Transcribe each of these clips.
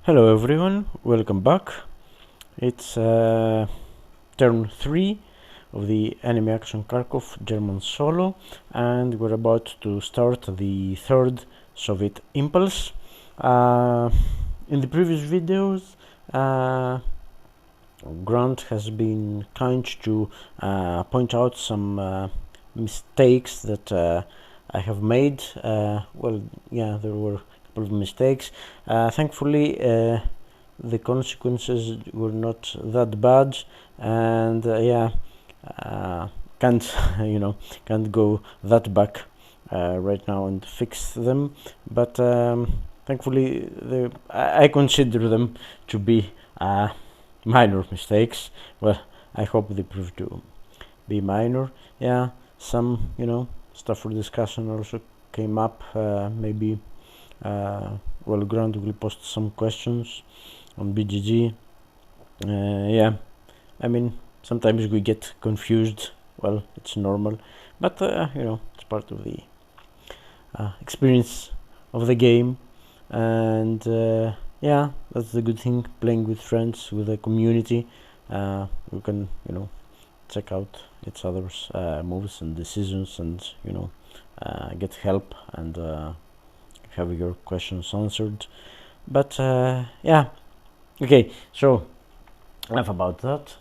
Hello everyone, welcome back. It's turn 3 of the anime action Kharkov German solo, and we're about to start the third Soviet impulse. In the previous videos, Grant has been kind to point out some mistakes that I have made. There were of mistakes. Thankfully, the consequences were not that bad, and can't can't go that back right now and fix them. But thankfully, I consider them to be minor mistakes. Well, I hope they prove to be minor. Yeah, some stuff for discussion also came up. Maybe. Grant will post some questions on BGG. I mean, sometimes we get confused. Well, it's normal, but it's part of the experience of the game, and that's the good thing. Playing with friends, with a community, we can check out each other's moves and decisions, and get help and have your questions answered. But okay, so enough about that.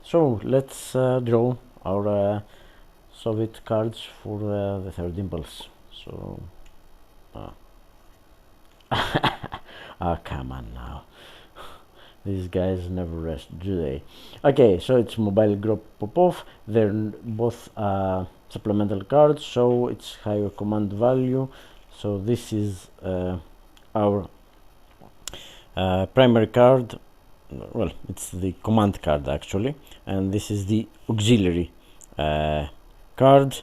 So let's draw our Soviet cards for the third impulse. So come on now. These guys never rest, do they? Okay, so it's Mobile Group Popov. They're both supplemental cards, so it's higher command value. So this is our primary card. Well, it's the command card actually, and this is the auxiliary card.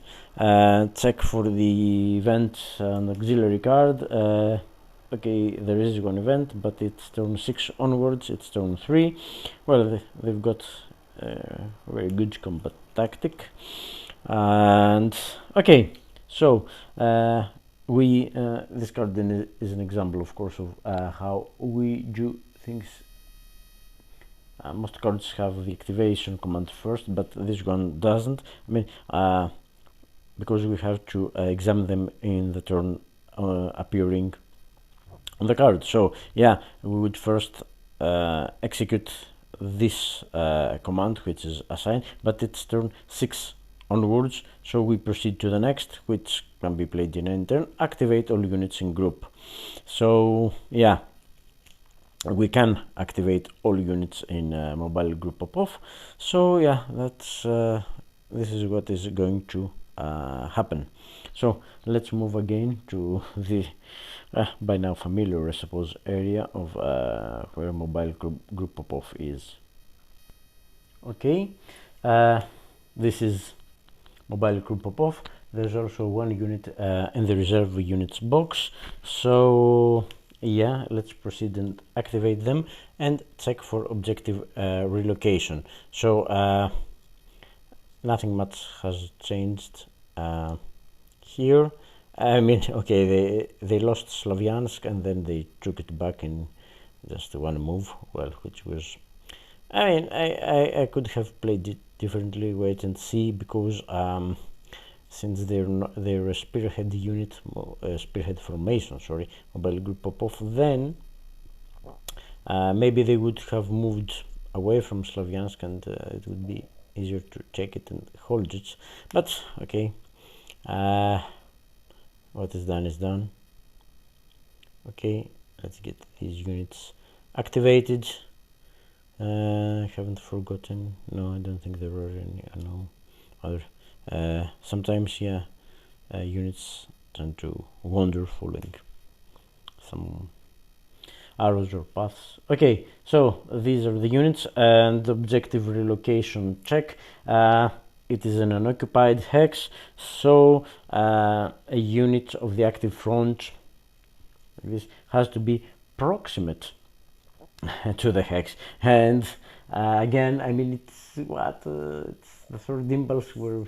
Check for the event and auxiliary card. Okay, there is one event, but it's turn 6 onwards. It's turn 3. Well, they've got a very good combat tactic. And okay, so this card then is an example, of course, of how we do things. Most cards have the activation command first, but this one doesn't. I mean, because we have to examine them in the turn appearing on the card. So yeah, we would first execute this command, which is assigned, but it's turn 6 onwards, so we proceed to the next, which can be played in any turn. Activate all units in group. So yeah, we can activate all units in Mobile Group Popov. So yeah, that's this is what is going to happen. So let's move again to the by now familiar, I suppose, area of where Mobile Group Popov is. Okay, this is Mobile Group Popov. There's also one unit in the reserve units box. So yeah, let's proceed and activate them and check for objective relocation. So nothing much has changed here. I mean, okay, they lost Slavyansk and then they took it back in just one move. Well, which was, I mean, I could have played it differently. Wait and see, because since they're a spearhead unit, spearhead formation, sorry, Mobile Group Popov, then maybe they would have moved away from Slavyansk and it would be easier to take it and hold it. But okay, what is done is done. Okay, let's get these units activated. I haven't forgotten. No, I don't think there are any. No other. Sometimes, yeah, units tend to wander following some arrows or paths. Okay, so these are the units, and objective relocation check. It is an unoccupied hex, so a unit of the active front, this has to be proximate to the hex. And again, I mean, it's the third impulse where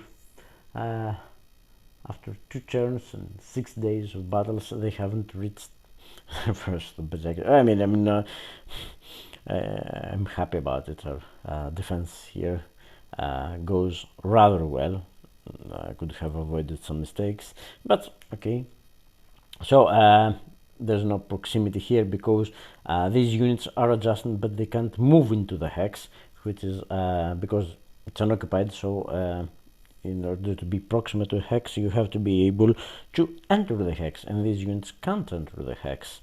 after 2 turns and 6 days of battles, they haven't reached first objective. I'm happy about it. Our defense here goes rather well. I could have avoided some mistakes, but okay. So there's no proximity here because these units are adjacent, but they can't move into the hex, which is because it's unoccupied. So in order to be proximate to a hex, you have to be able to enter the hex, and these units can't enter the hex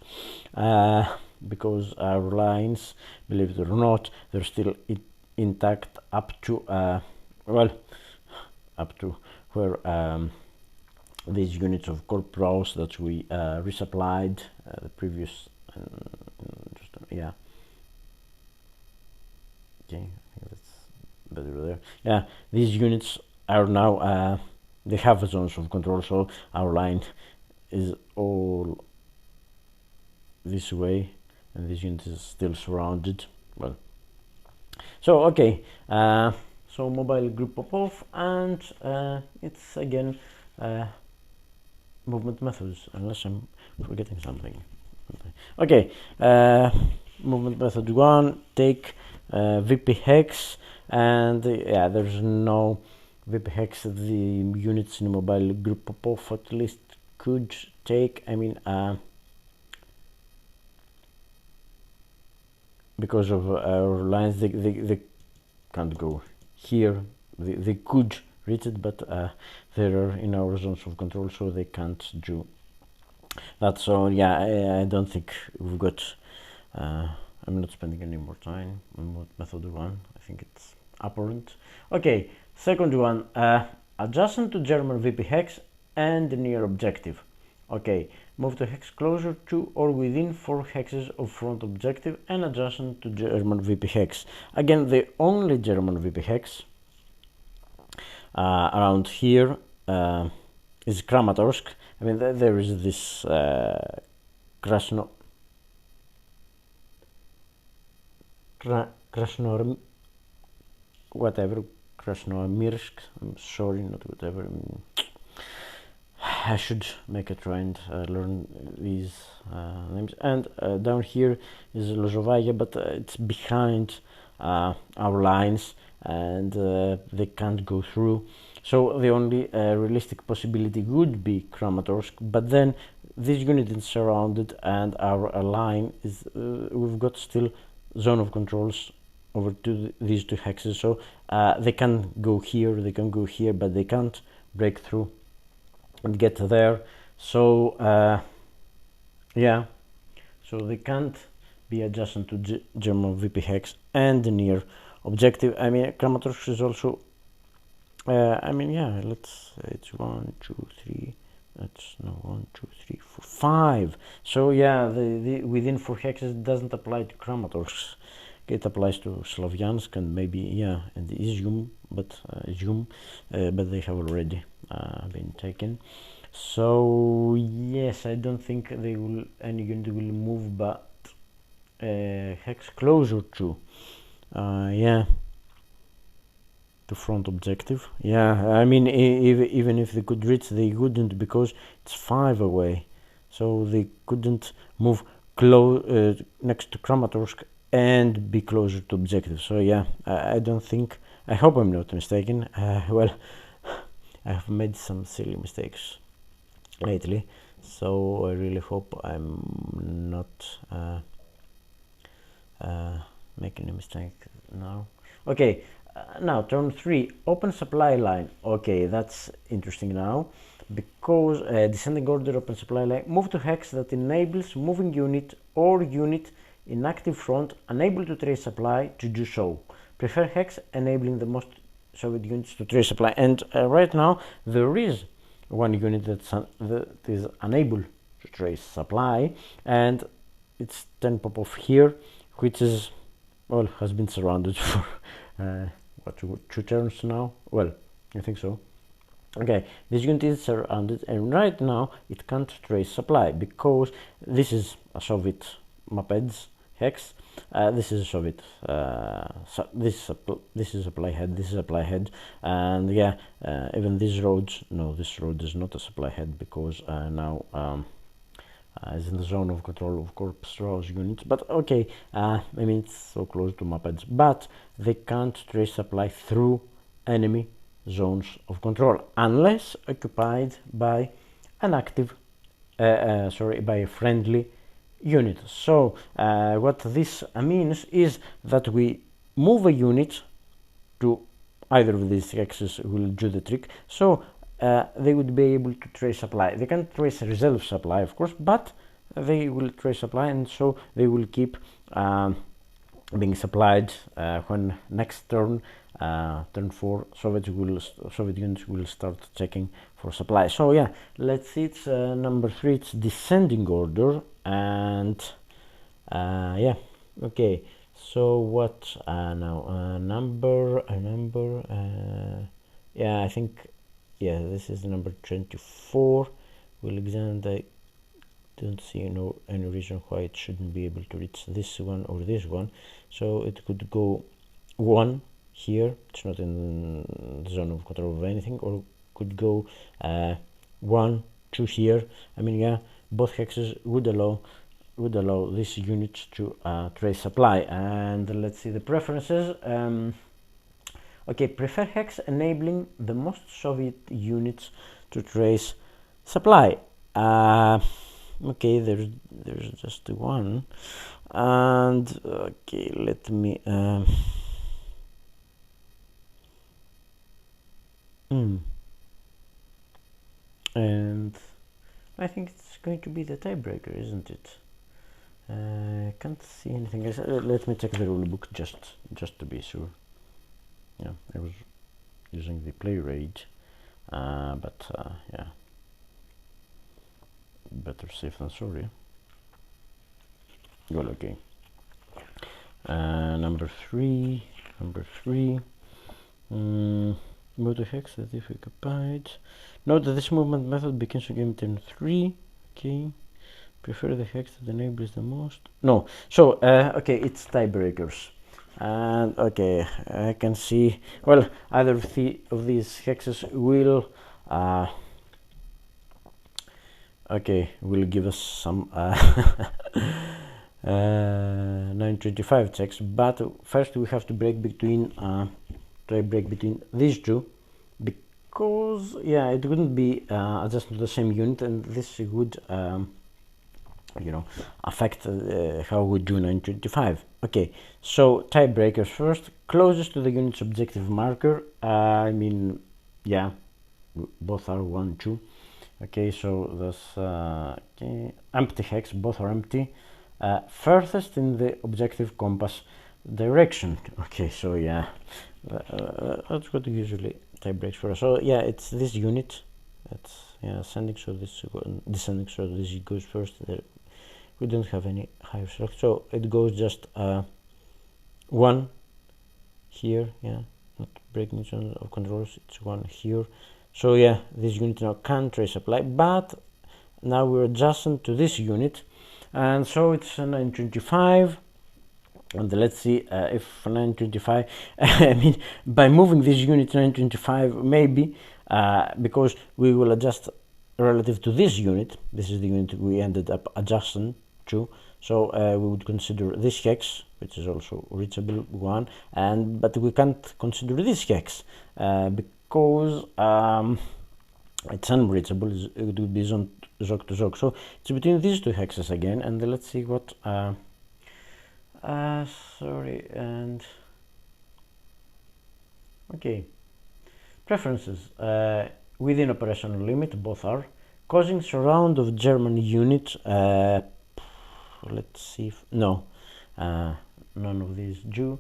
because our lines, believe it or not, they're still intact up to up to where these units of corporals that we resupplied the previous yeah, okay, I think that's better there. Yeah, these units are now they have zones of control, so our line is all this way and this unit is still surrounded. Well, so okay, so mobile group Popov, and it's again movement methods, unless I'm forgetting something. Okay, movement method 1, take VP hex, and yeah, there's no VP hex the units in mobile group Popov at least could take. Because of our lines, they can't go here. They could reach it, but they are in our zones of control, so they can't do that. So yeah, I don't think we've got I'm not spending any more time on method 1. I think it's apparent. Okay, second one, adjacent to German VP hex and near objective. Okay, move to hex closer to or within 4 hexes of front objective and adjacent to German VP hex. Again, the only German VP hex around here is Kramatorsk. There is this Krasno Krasnomirsk. I'm sorry, not whatever. I should make a try and learn these names. And down here is Lozovaya, but it's behind our lines, and they can't go through. So the only realistic possibility would be Kramatorsk, but then this unit is surrounded, and our line is we've got still zone of controls over to these 2 hexes, so they can go here, they can go here, but they can't break through and get there. So yeah, so they can't be adjacent to German VP hex and near objective. Kramatorsk is also yeah, it's 1 2 3, that's no 1 2 3 4 5. So yeah, the within 4 hexes doesn't apply to Kramatorsk. It applies to Slavyansk and maybe, yeah, and Izum, but but they have already been taken. So yes, I don't think any unit will move, but hex closer to yeah, to front objective. Yeah, even if they could reach, they wouldn't, because it's 5 away, so they couldn't move close next to Kramatorsk and be closer to objective. So yeah, I don't think, I hope I'm not mistaken. Well, I have made some silly mistakes lately, so I really hope I'm not making a mistake now. Okay, now turn 3, open supply line. Okay, that's interesting now, because descending order open supply line, move to hex that enables moving unit or unit in active front unable to trace supply to do so. Prefer hex enabling the most Soviet units to trace supply. And right now there is one unit that is unable to trace supply, and it's 10 Popov here, which is, well, has been surrounded for what, 2 turns now? Well, I think so. Okay, this unit is surrounded, and right now it can't trace supply because this is a Soviet Mopeds hex. This is a Soviet. This is supply head. This is supply head, and yeah, even these roads. No, this road is not a supply head because now is in the zone of control of Corps Rose units, but okay, I mean, it's so close to map edge, but they can't trace supply through enemy zones of control unless occupied by an active by a friendly unit. So what this means is that we move a unit to either of these hexes will do the trick, so they would be able to trace supply. They can't trace reserve supply, of course, but they will trace supply, and so they will keep being supplied when next turn, turn 4, Soviet units will start checking for supply. So yeah, let's see, it's number 3, it's descending order, and yeah, okay. So what now? Number, yeah, I think, yeah, this is number 24. We'll examine. I don't see any reason why it shouldn't be able to reach this one or this one. So it could go 1 here. It's not in the zone of control of anything, or could go 1, 2 here. I mean, yeah, both hexes would allow this unit to trace supply. And let's see the preferences. Okay, prefer hex enabling the most Soviet units to trace supply. Okay, there's just one, and okay, let me and I think it's going to be the tiebreaker, isn't it? Can't see anything else. Let me check the rule book just to be sure. Yeah, I was using the play rate, but yeah, better safe than sorry. Well, okay. Number 3. Motor hex that if occupied. Note that this movement method begins on game turn 3. Okay. Prefer the hex that enables the most. No. So okay, it's tiebreakers. And okay, I can see, well, either of these hexes will okay, will give us some 925 checks, but first we have to break between these two, because yeah, it wouldn't be adjusted to the same unit, and this would affect how we do 925. Okay, so tiebreakers first. Closest to the unit's objective marker, I mean, yeah, both are 1, 2. Okay, so that's okay. Empty hex, both are empty. Furthest in the objective compass direction. Okay, so yeah, that's what usually tiebreaks for us. So yeah, it's this unit. It's ascending, so this descending, so this goes first. We don't have any higher select, so it goes just 1 here. Yeah, not breaking zone of controls. It's 1 here. So yeah, this unit now can trace supply, but now we're adjacent to this unit, and so it's 925. And let's see if 925. I mean, by moving this unit 925, maybe because we will adjust relative to this unit. This is the unit we ended up adjusting to. So we would consider this hex, which is also reachable 1, but we can't consider this hex because it's unreachable. It would be zone zog to zog. So it's between these two hexes again, and let's see what sorry, and okay, preferences. Within operational limit, both are causing surround of German units. Let's see if no, none of these do.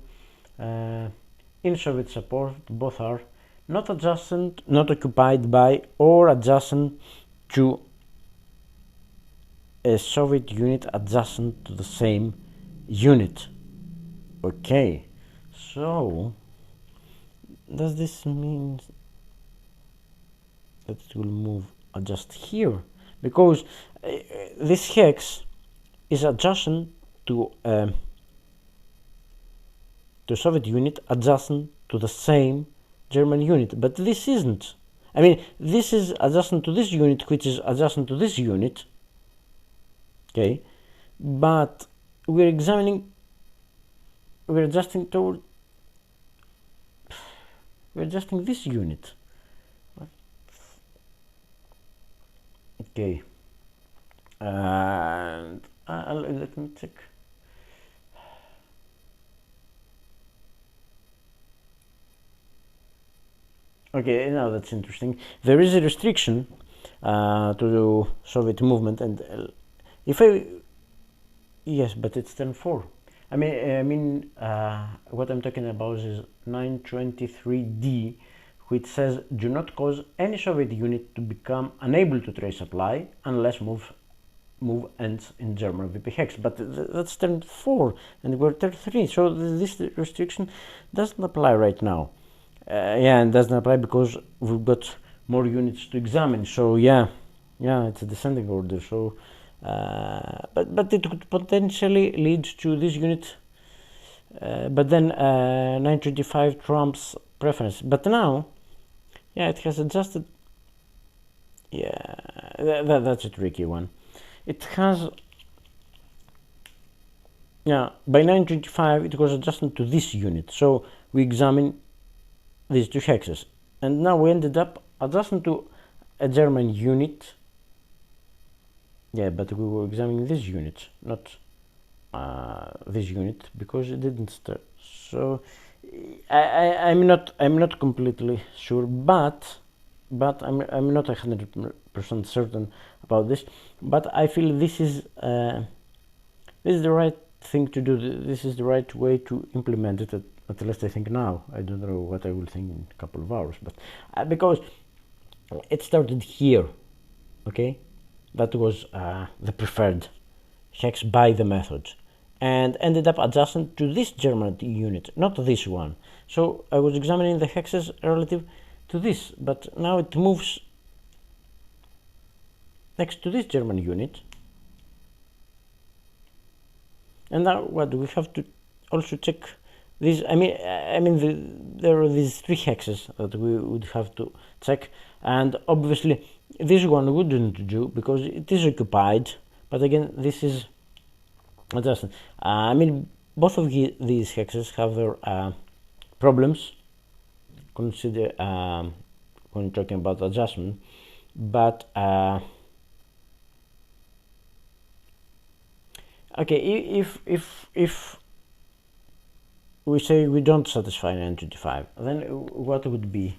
In Soviet support, both are not adjacent, not occupied by, or adjacent to a Soviet unit adjacent to the same unit. Okay, so does this mean that it will move just here? Because this hex is adjacent to Soviet unit adjacent to the same German unit, but this isn't. I mean, this is adjacent to this unit, which is adjacent to this unit, okay, but we're adjusting this unit. Okay, and let me check. Okay, now that's interesting. There is a restriction to Soviet movement, and if I yes, but it's 10-4. What I'm talking about is 923D, which says do not cause any Soviet unit to become unable to trace supply unless move ends in German VP hex. But that's 10-4, and we're 10-3, so this restriction doesn't apply right now. Yeah, and doesn't apply because we've got more units to examine. So yeah, it's a descending order. So, but it could potentially lead to this unit. But then 925 trumps preference. But now, yeah, it has adjusted. Yeah, that's a tricky one. It has. Yeah, by 925 it was adjusted to this unit. So we examine these two hexes, and now we ended up adjusting to a German unit. Yeah, but we were examining this unit, not this unit, because it didn't start. So I'm not completely sure, but I'm not 100% certain about this. But I feel this is the right thing to do. This is the right way to implement it. At least I think now. I don't know what I will think in a couple of hours, but because it started here, okay, that was the preferred hex by the methods, and ended up adjusting to this German unit, not this one. So I was examining the hexes relative to this, but now it moves next to this German unit. And now what we have to also check. There are these three hexes that we would have to check, and obviously this one wouldn't do because it is occupied. But again, this is adjusted. Both of these hexes have their problems. Consider when talking about adjustment, but okay, if we say we don't satisfy 925, then what would be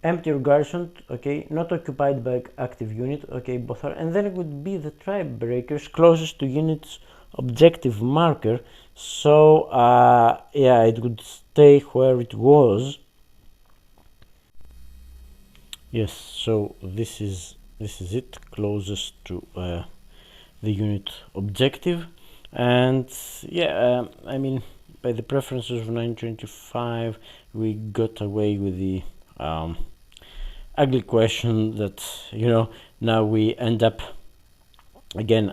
empty or garrisoned, okay, not occupied by active unit, okay, both are, and then it would be the tribe breakers closest to unit's objective marker. So yeah, it would stay where it was. Yes, so this is it, closest to the unit objective. And yeah, by the preferences of 925 we got away with the ugly question that, now we end up again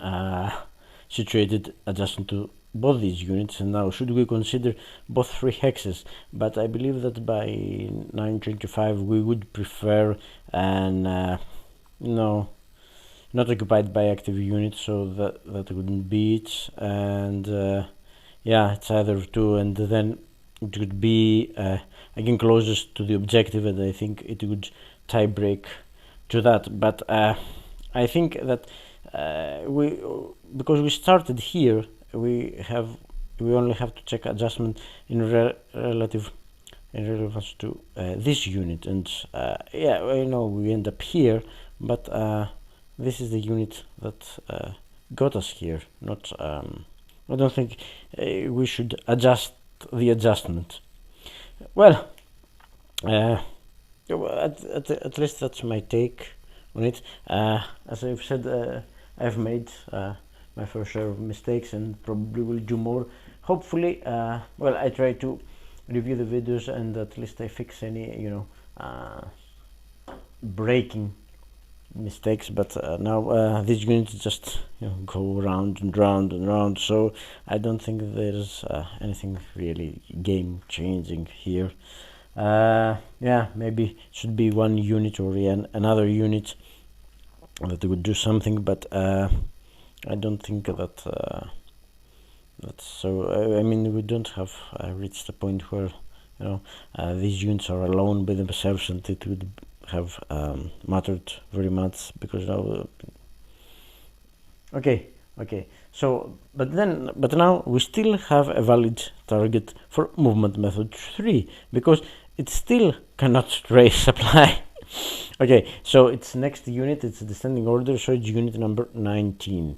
situated adjacent to both these units. And now should we consider both three hexes? But I believe that by 925 we would prefer an not occupied by active units, so that wouldn't be it. And yeah, it's either two, and then it would be again closest to the objective, and I think it would tie break to that. But I think that because we started here, we only have to check adjustment in relevance to this unit, and yeah, I know we end up here, but this is the unit that got us here. Not I don't think we should adjust the adjustment. Well, at least that's my take on it. As I've said, I've made my fair share of mistakes and probably will do more. Hopefully, I try to review the videos and at least I fix any breaking mistakes. But now these units just go round and round and round, so I don't think there's anything really game changing here. Yeah, maybe it should be one unit or another unit that would do something, but I don't think that that's so. I mean, we don't have reached the point where these units are alone by themselves, and it would have mattered very much, because now okay, so but now we still have a valid target for movement method 3, because it still cannot trace supply. Okay, so its next unit, it's a descending order, so it's unit number 19.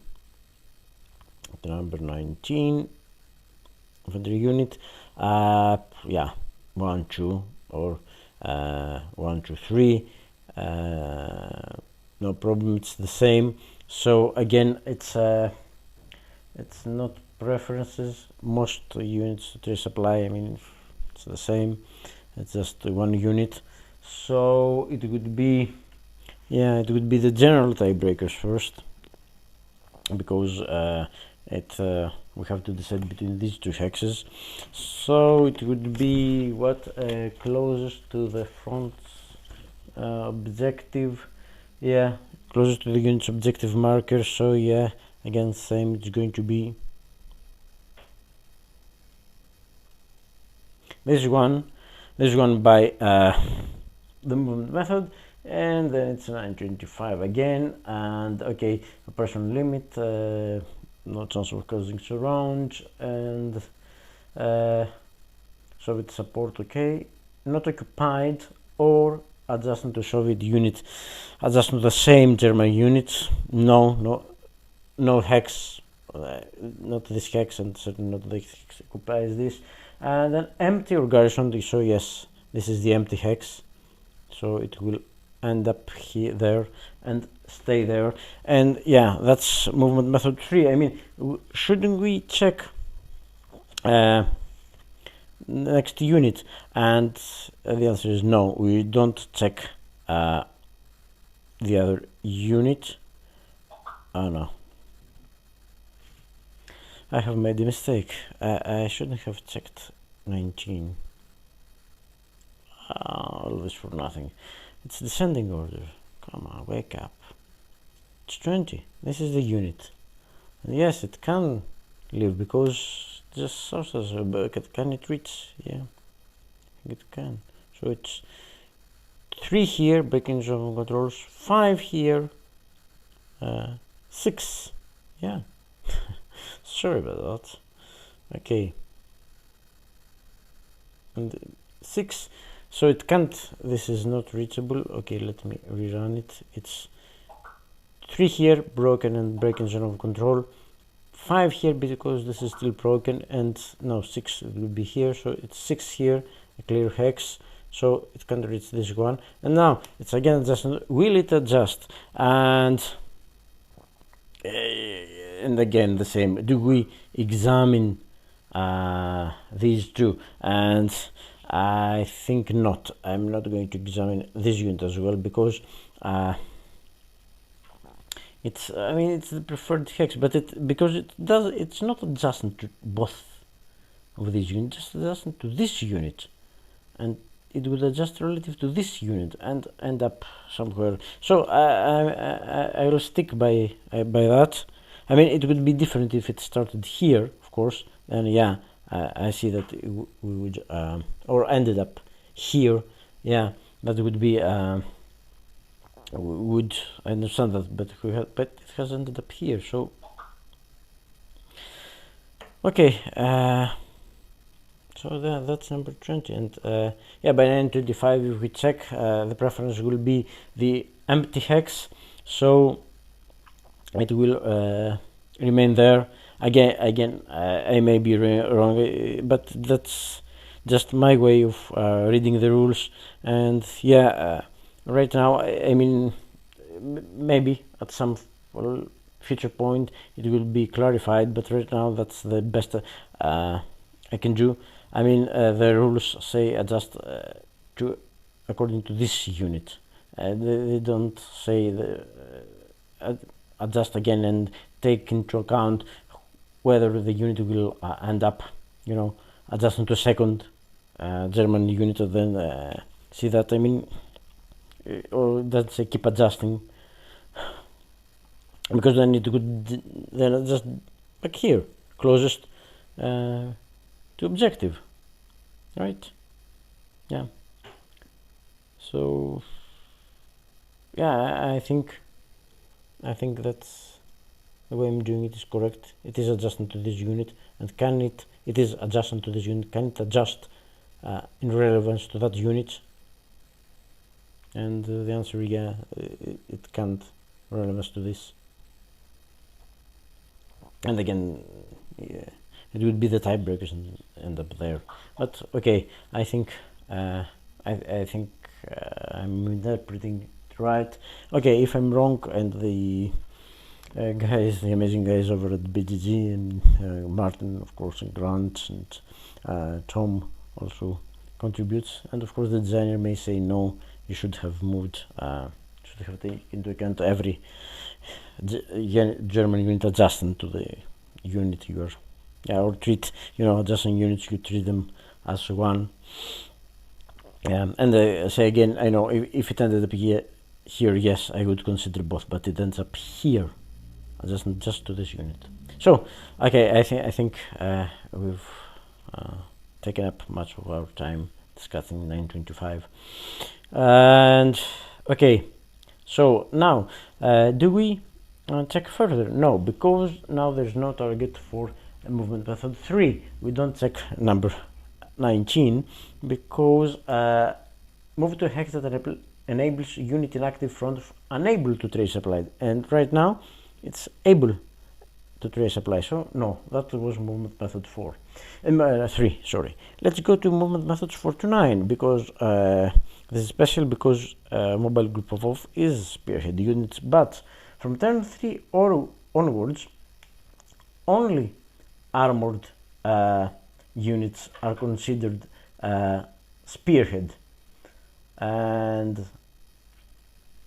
The number 19 infantry unit, yeah, 1, 2, or 1, 2, 3, no problem, it's the same. So again, it's not preferences. Most units to supply, I mean, it's the same, it's just one unit. So it would be, yeah, it would be the general tiebreakers first, because we have to decide between these two hexes. So it would be what, closest to the front objective, yeah, closest to the unit's objective marker. So yeah, again, same, it's going to be this one by the movement method, and then it's 925 again. And okay, operational limit, no chance of causing surround, and Soviet support, okay, not occupied, or adjacent to Soviet unit, adjacent to the same German unit. No hex, not this hex, and certainly not this hex occupies this. And then empty or garrison, so yes, this is the empty hex, so it will end up here, there, and stay there. And yeah, that's movement method 3. I mean, shouldn't we check next unit? And the answer is no, we don't check the other unit. Oh no, I have made a mistake. I shouldn't have checked 19. All this for nothing. It's descending order. Come on, wake up. It's 20. This is the unit. And yes, it can live, because just sources a bucket. Can it reach? Yeah, it can. So it's 3 here, breaking zone controls, 5 here, 6. Yeah. Sorry about that. Okay. And 6. So it can't, this is not reachable. Okay, let me rerun it. It's 3 here, broken and breaking zone of control. 5 here, because this is still broken, and no, 6 will be here. So it's 6 here, a clear hex. So it can't reach this one. And now it's again adjustment. Will it adjust? And again the same. Do we examine these two? And I think not. I'm not going to examine this unit as well, because it's, I mean, it's the preferred hex, but it's not adjacent to both of these units, just adjacent to this unit, and it will adjust relative to this unit and end up somewhere. So I will stick by that. I mean, it would be different if it started here, of course. Then yeah, I see that we would or ended up here. Yeah, that would be would I understand that, but it has ended up here. So okay, so that's number 20. And yeah, by 925, if we check, the preference will be the empty hex, so it will remain there. Again, I may be wrong, but that's just my way of reading the rules. And yeah, right now, I mean, maybe at some future point it will be clarified, but right now that's the best I can do. I mean, the rules say adjust to according to this unit. They don't say adjust again and take into account whether the unit will end up, adjusting to a second German unit, or then see that, I mean, or that say keep adjusting. because then it could then just back here, closest to objective, right? Yeah. So yeah, I think that's the way I'm doing it is correct. It is adjusting to this unit, and it is adjusting to this unit, can it adjust in relevance to that unit? And the answer, yeah, it can't relevance to this. And again, yeah, it would be the tiebreakers and end up there. But okay, I think I think I'm interpreting it right. Okay, if I'm wrong, and the guys, the amazing guys over at BGG, and Martin, of course, and Grant, and Tom also contributes, and of course the designer may say no, you should have moved, should have taken into account every German unit adjusting to the unit you are, yeah, or treat, adjusting units, you treat them as one. And say again, I know if it ended up here, yes, I would consider both, but it ends up here, adjusting just to this unit. So, okay, I think we've taken up much of our time discussing 925. And okay, so now do we check further? No, because now there's no target for movement method 3. We don't check number 19 because move to a hex that enables unit in active front unable to trace applied, and right now it's able to trace apply, so no, that was movement method 3, sorry. Let's go to movement methods 4 to 9, because this is special because mobile group Popov is spearhead units, but from turn 3 or onwards only armored units are considered spearhead, and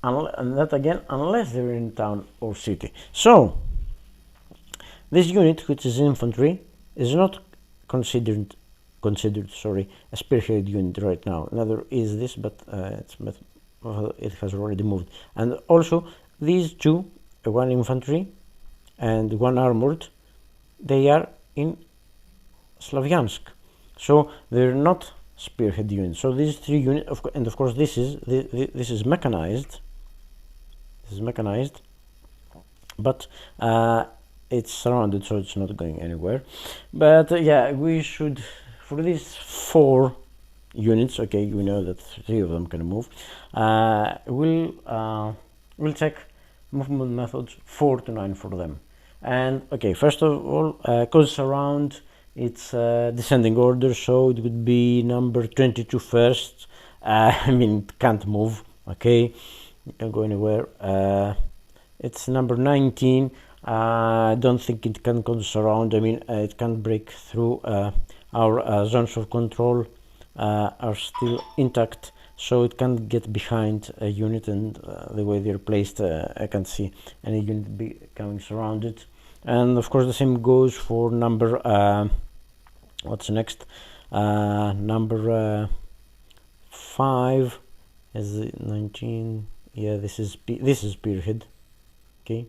that again unless they're in town or city. So this unit, which is infantry, is not considered a spearhead unit right now. Neither is this, but it has already moved. And also these two, one infantry and one armored, they are in Slavyansk, so they're not spearhead units. So these three units, and of course this is mechanized. This is mechanized, but it's surrounded, so it's not going anywhere. But yeah, we should, for these 4 units, okay, we know that 3 of them can move. We'll check movement methods 4 to 9 for them. And okay, first of all, cause surround, it's descending order, so it would be number 22 first. I mean, it can't move, okay, it can't go anywhere. It's number 19. I don't think it can cause surround. I mean, it can't break through. Our zones of control are still intact, so it can't get behind a unit, and the way they're placed, I can't see any unit becoming surrounded. And of course the same goes for number what's next, number 5 is 19. Yeah, this is spearhead. Okay,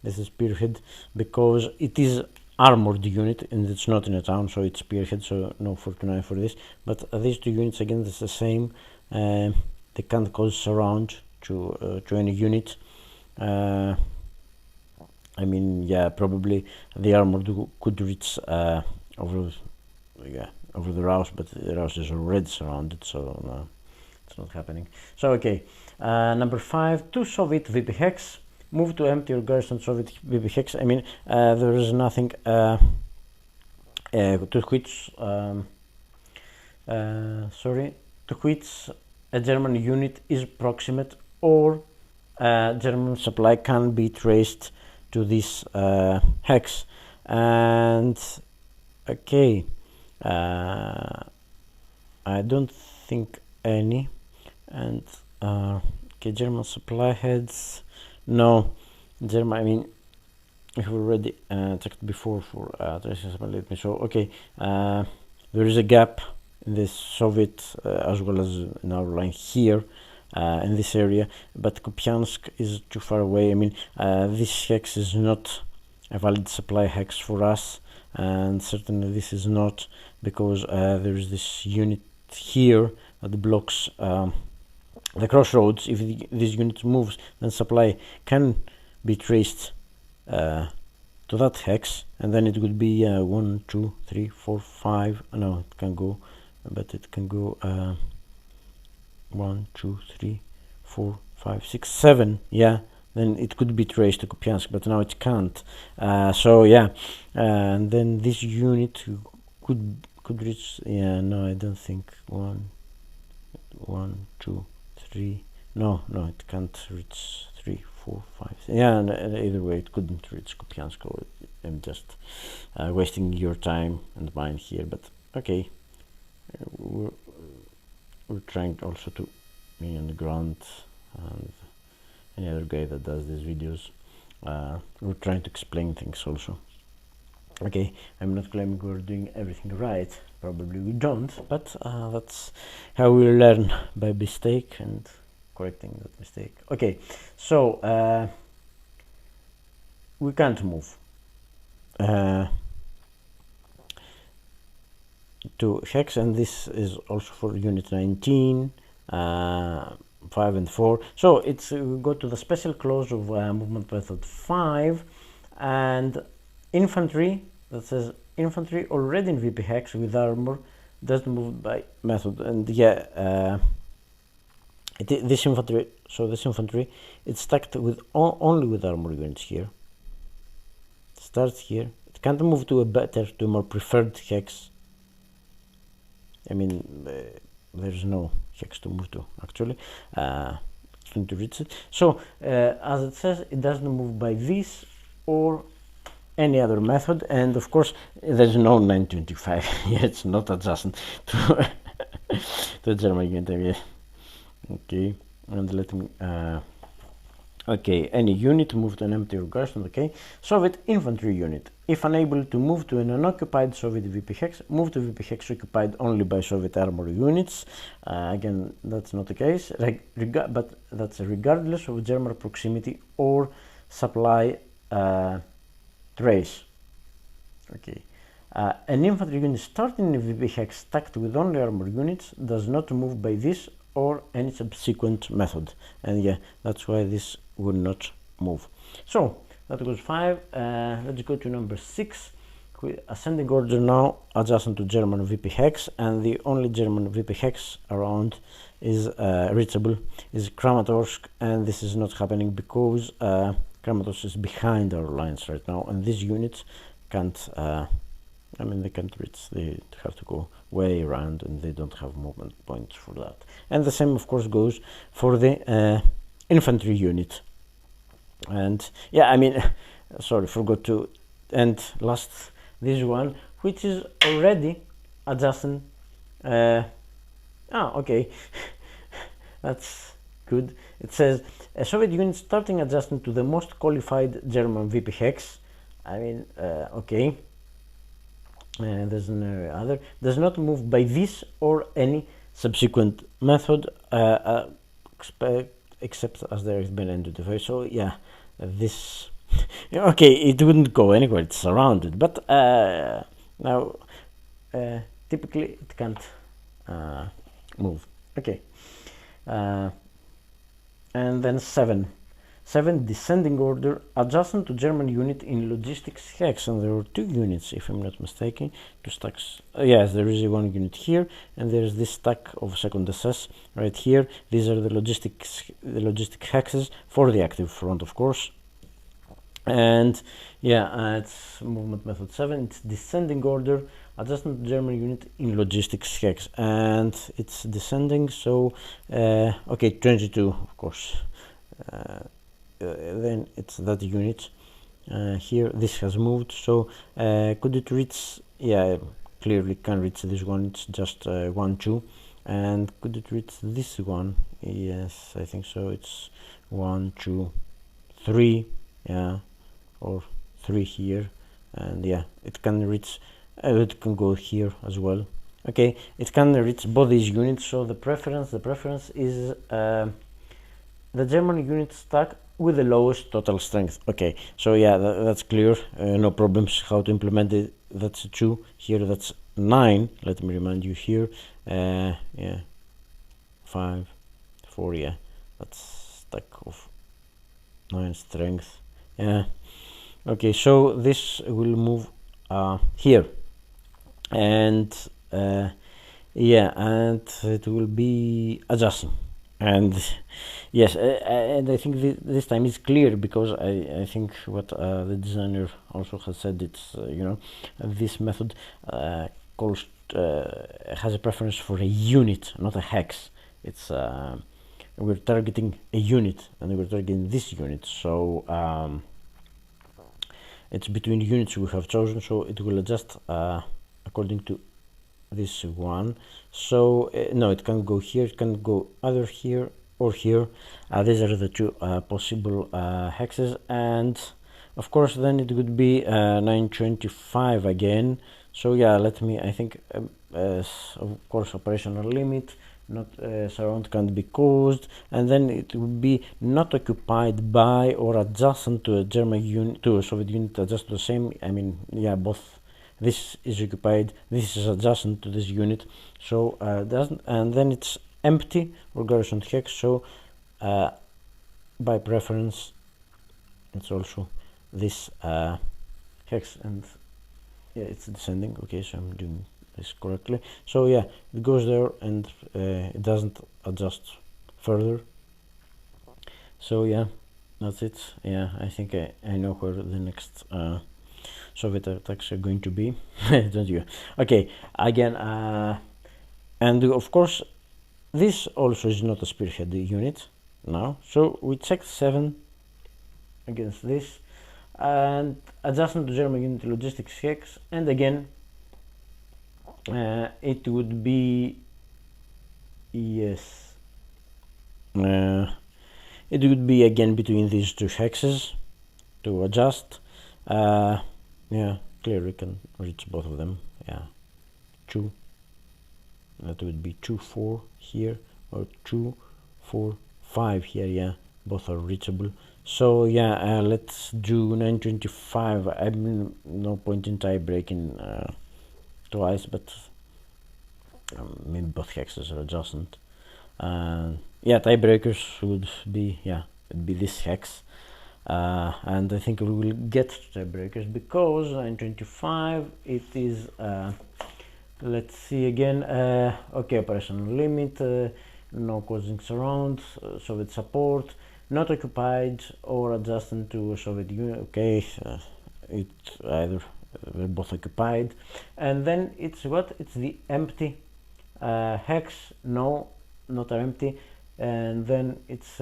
this is spearhead because it is armored unit and it's not in a town, so it's spearhead, so no 49 for this. But these 2 units, again, it's the same. They can't cause surround to any unit. I mean, yeah, probably the armored could reach over the Rouse, but the Rouse is already surrounded, so no, it's not happening. So okay, number 5, 2 Soviet VP hex. Move to empty or garrison Soviet VP hex. I mean, there is nothing to which a German unit is proximate or German supply can be traced to this hex. And okay, I don't think any. And okay, German supply heads, no. German, I mean, we have already checked before for tracing supply. Let me show. Okay, there is a gap in this Soviet as well as in our line here, in this area, but Kupiansk is too far away. I mean, this hex is not a valid supply hex for us, and certainly this is not, because there is this unit here that blocks the crossroads. If this unit moves, then supply can be traced to that hex, and then it would be 1, 2, 3, 4, 5. No, it can go, but it can go 1, 2, 3, 4, 5, 6, 7. Yeah, then it could be traced to Kupiansk, but now it can't. So yeah, and then this unit could reach. Yeah, no, I don't think 1, 2, 3. No, it can't reach 3, 4, 5. Yeah, and either way, it couldn't reach Kupiansk. I'm just wasting your time and mine here, but okay. We're trying also to be on the ground, and any other guy that does these videos, we're trying to explain things also. Okay, I'm not claiming we're doing everything right, probably we don't, but that's how we learn, by mistake and correcting that mistake. Okay, so we can't move to hex, and this is also for unit 19, 5 and 4. So it's we go to the special clause of movement method 5, and infantry, that says infantry already in VP hex with armor doesn't move by method. And yeah, this infantry, it's stacked with only with armor units here. It starts here. It can't move to a more preferred hex. I mean, there's no hex to move to, actually, to reach it. So as it says, it doesn't move by this or any other method, and of course there's no 925. Yeah, it's not adjacent to to German unit. Okay, and let me okay, any unit move to an empty or garrison. Okay, Soviet infantry unit, if unable to move to an unoccupied Soviet VP hex, move to VP hex occupied only by Soviet armor units. Again, that's not the case, but that's regardless of German proximity or supply trace. Okay, an infantry unit starting in a VP hex stacked with only armor units does not move by this or any subsequent method, and yeah, that's why this would not move. So that was 5. Let's go to number 6. Ascending order now adjacent to German VP hex, and the only German VP hex around is reachable is Kramatorsk, and this is not happening because Kramatorsk is behind our lines right now, and these units can't I mean, they can't reach, they have to go way around, and they don't have movement points for that. And the same, of course, goes for the infantry unit. And yeah, I mean, sorry, forgot to end last this one, which is already adjacent. Okay, that's good. It says a Soviet unit starting adjacent to the most qualified German VP hex. I mean, okay. There's no other, does not move by this or any subsequent method, except as there has been identified. So yeah, this okay, it wouldn't go anywhere, it's surrounded, but now typically it can't move. Okay, and then 7 descending order adjacent to German unit in logistics hex, and there were 2 units, if I'm not mistaken, 2 stacks. Yes, there is one unit here, and there's this stack of second SS right here. These are the logistic hexes for the active front, of course. And yeah, it's movement method 7. It's descending order adjacent to German unit in logistics hex, and it's descending. So okay, 22, of course. Then it's that unit here. This has moved, so could it reach? Yeah, clearly can reach this one. It's just 1, 2. And could it reach this one? Yes, I think so. It's 1, 2, 3. Yeah, or 3 here, and yeah, it can reach. It can go here as well. Okay, it can reach both these units. So the preference is the German unit stack with the lowest total strength. Okay, so yeah, that's clear. No problems how to implement it. That's 2 here. That's 9. Let me remind you here. Yeah, 5, 4. Yeah, that's stack of 9 strength. Yeah. Okay, so this will move here, and yeah, and it will be adjusting. And yes, and I think this time is clear, because I think what the designer also has said, it's this method calls has a preference for a unit, not a hex. It's we're targeting a unit, and we're targeting this unit, so it's between units we have chosen, so it will adjust according to this one. So no, it can go here, it can go either here or here. These are the two possible hexes, and of course then it would be 925 again. So yeah, let me, I think of course operational limit, not surround can't be caused, and then it would be not occupied by or adjacent to a German unit, to a Soviet unit, adjacent to the same. I mean, yeah, both. This is occupied, this is adjacent to this unit, so doesn't, and then it's empty or garrison hex. So by preference it's also this hex, and yeah, it's descending. Okay, so I'm doing this correctly. So yeah, it goes there, and it doesn't adjust further. So yeah, that's it. Yeah, I think I know where the next Soviet attacks are going to be. Don't you? Okay, again, and of course this also is not a spearhead unit now, so we checked 7 against this, and adjustment to German unit logistics hex, and again it would be, yes, it would be again between these two hexes to adjust. Yeah, clearly we can reach both of them. Yeah, 2, that would be 2, 4 here, or 2, 4, 5 here. Yeah, both are reachable. So yeah, let's do 925. I mean, no point in tie breaking twice, but maybe both hexes are adjacent. Yeah, tiebreakers would be, yeah, it'd be this hex. And I think we will get tiebreakers, because 925 it is let's see again, okay, operational limit, no causing surround, Soviet support, not occupied or adjacent to Soviet unit. Okay, it either we're both occupied, and then it's what, it's the empty hex. No, not empty, and then it's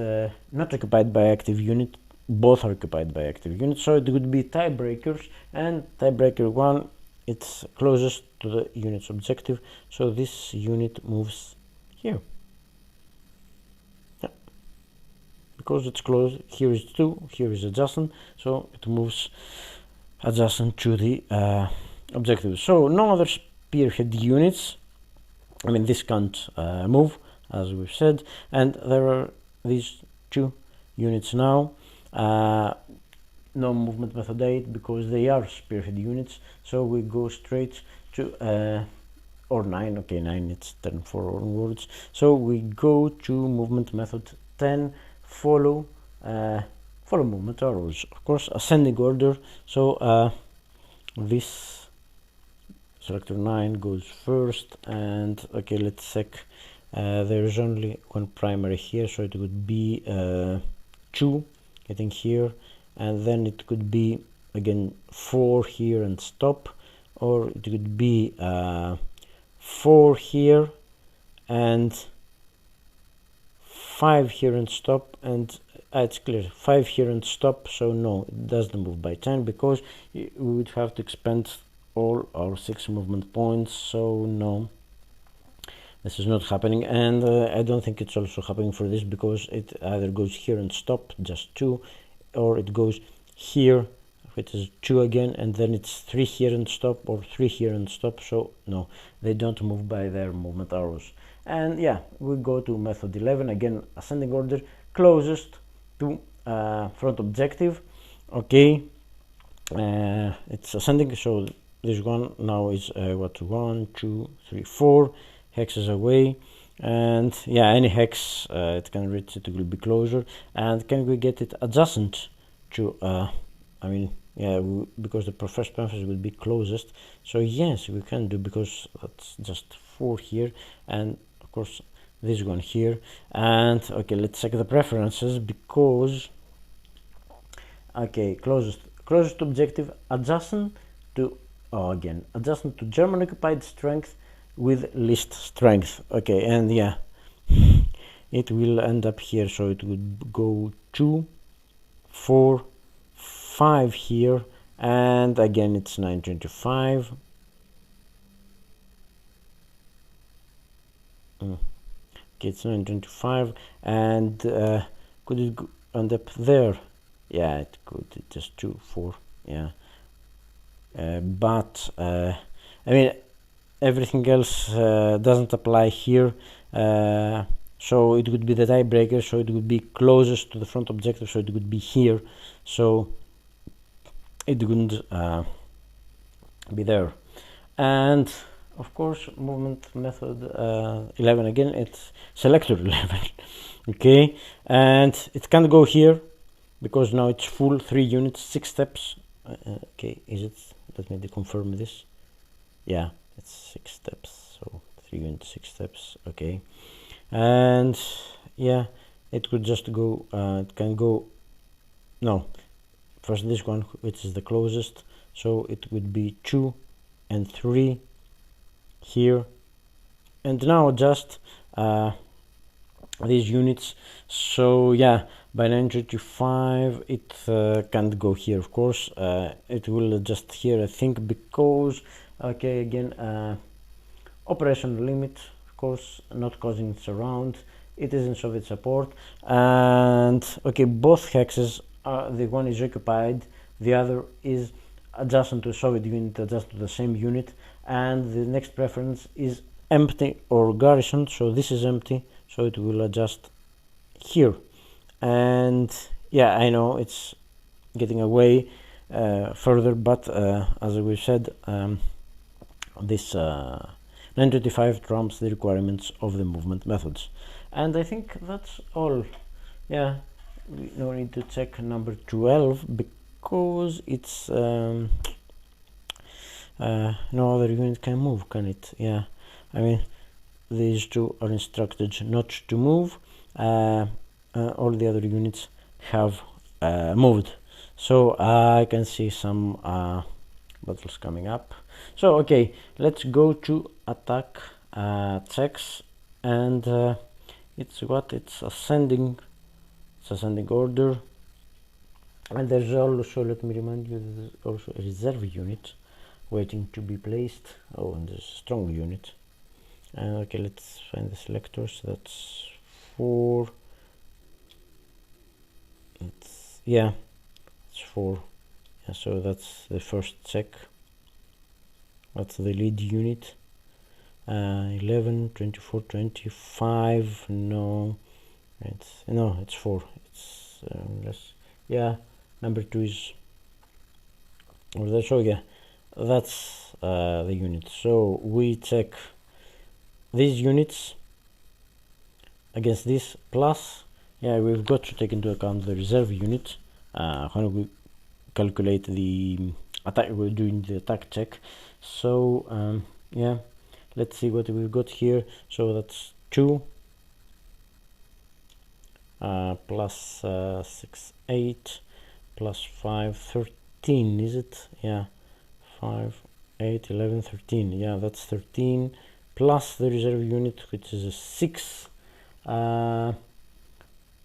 not occupied by active unit. Both are occupied by active units, so it would be tiebreakers, and tiebreaker 1, it's closest to the unit's objective, so this unit moves here. Yeah, because it's close. Here is 2, here is adjacent, so it moves adjacent to the objective. So no other spearhead units. I mean, this can't move, as we've said, and there are these 2 units now. No movement method 8, because they are spearhead units, so we go straight to or 9. Okay, 9, it's 10 forwards, so we go to movement method 10, follow movement arrows, of course, ascending order. So this selector 9 goes first, and okay, let's check. There's only one primary here, so it would be 2 getting here, and then it could be again 4 here and stop, or it could be 4 here and 5 here and stop, and it's clear, 5 here and stop. So no, it doesn't move by 10, because we would have to expend all our 6 movement points. So no, this is not happening, and I don't think it's also happening for this, because it either goes here and stop, just 2, or it goes here which is 2 again, and then it's 3 here and stop, or 3 here and stop. So no, they don't move by their movement arrows. And yeah, we go to method 11 again, ascending order, closest to front objective. Okay, it's ascending, so this one now is what, 1 2 3 4 hexes away, and yeah, any hex it can reach, it will be closer. And can we get it adjacent to I mean, yeah, because the first parenthesis will be closest, so yes, we can do, because that's just 4 here, and of course this one here. And okay, let's check the preferences, because okay, closest objective, adjacent to again, adjacent to German occupied strength with least strength. Okay, and yeah, it will end up here, so it would go 2 4 5 here, and again it's 925. Okay, it's 925, and could it end up there? Yeah, it could. It's just 2 4, yeah. But I mean, everything else doesn't apply here, so it would be the tiebreaker, so it would be closest to the front objective, so it would be here, so it wouldn't be there. And of course, movement method 11 again, it's selector 11. Okay, and it can't go here because now it's full 3 units, 6 steps. Okay, is it? Let me confirm this. Yeah, it's 6 steps, so 3 units, 6 steps. Okay, and yeah, it could just go. It can go. No, first this one, which is the closest, so it would be 2 and 3 here, and now just these units. So yeah, by 935 it can't go here, of course. It will adjust here, I think, because okay, again, operational limit, of course, not causing surround. It is in Soviet support, and okay, both hexes are, the one is occupied, the other is adjacent to a Soviet unit, adjacent to the same unit, and the next preference is empty or garrison, so this is empty, so it will adjust here. And yeah, I know it's getting away further, but as we said, this 925 trumps the requirements of the movement methods. And I think that's all. Yeah, we no need to check number 12 because it's no other unit can move, can it? Yeah, I mean, these two are instructed not to move. All the other units have moved, so I can see some battles coming up. So okay, let's go to attack checks, and it's ascending order. And there's also, let me remind you, there's also a reserve unit waiting to be placed. Oh, and there's a strong unit. Okay, let's find the selectors. That's 4. It's 4. Yeah, so that's the first check. That's the lead unit. 11, 24, 25. No, it's 4. It's less. Yeah, number 2 is over there. So yeah, that's the unit. So we check these units against this, plus yeah, we've got to take into account the reserve unit when we calculate the attack. We're doing the attack check. So yeah, let's see what we've got here. So that's 2 plus 6, 8 plus 5, 13, is it? Yeah, 5, 8, 11, 13. Yeah, that's 13 plus the reserve unit, which is a 6.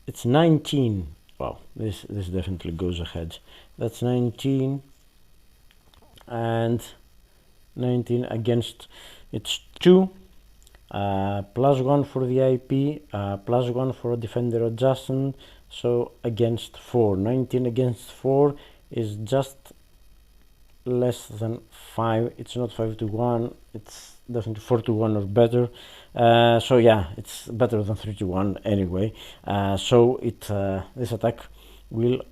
It's 19. Wow, this definitely goes ahead. That's 19, and 19 against, it's 2 plus 1 for the IP, plus 1 for a defender adjacent, so against 4. 19 against 4 is just less than 5. It's not 5-1, it's definitely 4-1 or better. So yeah, it's better than 3-1 anyway. So this attack will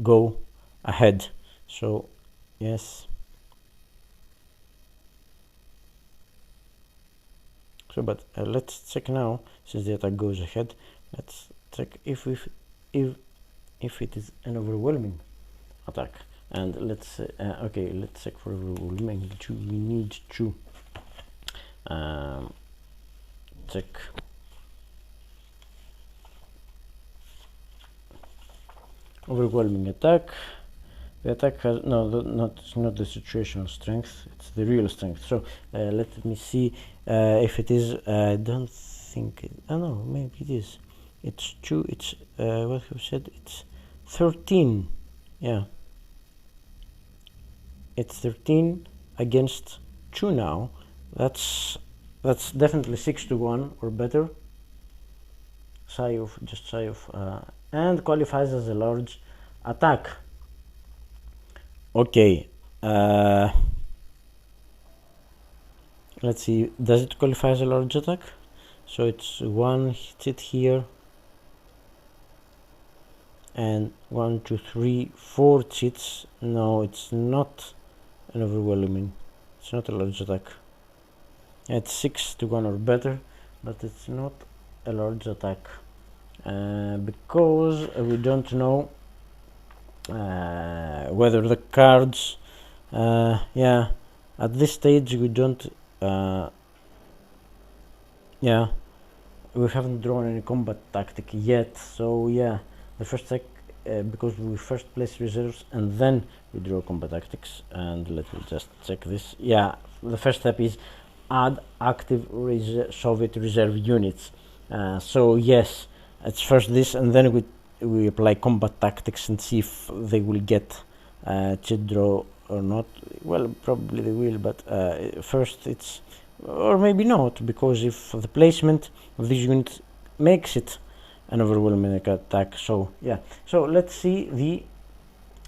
go ahead. So yes. So, but let's check now, since the attack goes ahead. Let's check if it is an overwhelming attack. And let's okay, let's check for overwhelming. We need to check overwhelming attack. The attack has not the situational strength, it's the real strength. So let me see if it is. I don't think it, oh no, maybe it is. It's 2. It's what have said, it's 13. Yeah, it's 13 against 2 now. That's definitely 6-1 or better. Just shy of and qualifies as a large attack. Okay, let's see, does it qualify as a large attack? So it's 1 hit here, and 1, 2, 3, 4 hits. No, it's not an overwhelming, it's not a large attack. It's 6-1 or better, but it's not a large attack because we don't know whether the cards yeah, at this stage we don't yeah, we haven't drawn any combat tactic yet. So yeah, the first check because we first place reserves and then we draw combat tactics. And let me just check this. Yeah, the first step is add active Soviet reserve units. So yes, it's first this, and then we apply combat tactics and see if they will get cheat draw or not. Well, probably they will, but first it's, or maybe not, because if the placement of this unit makes it an overwhelming attack. So yeah, so let's see the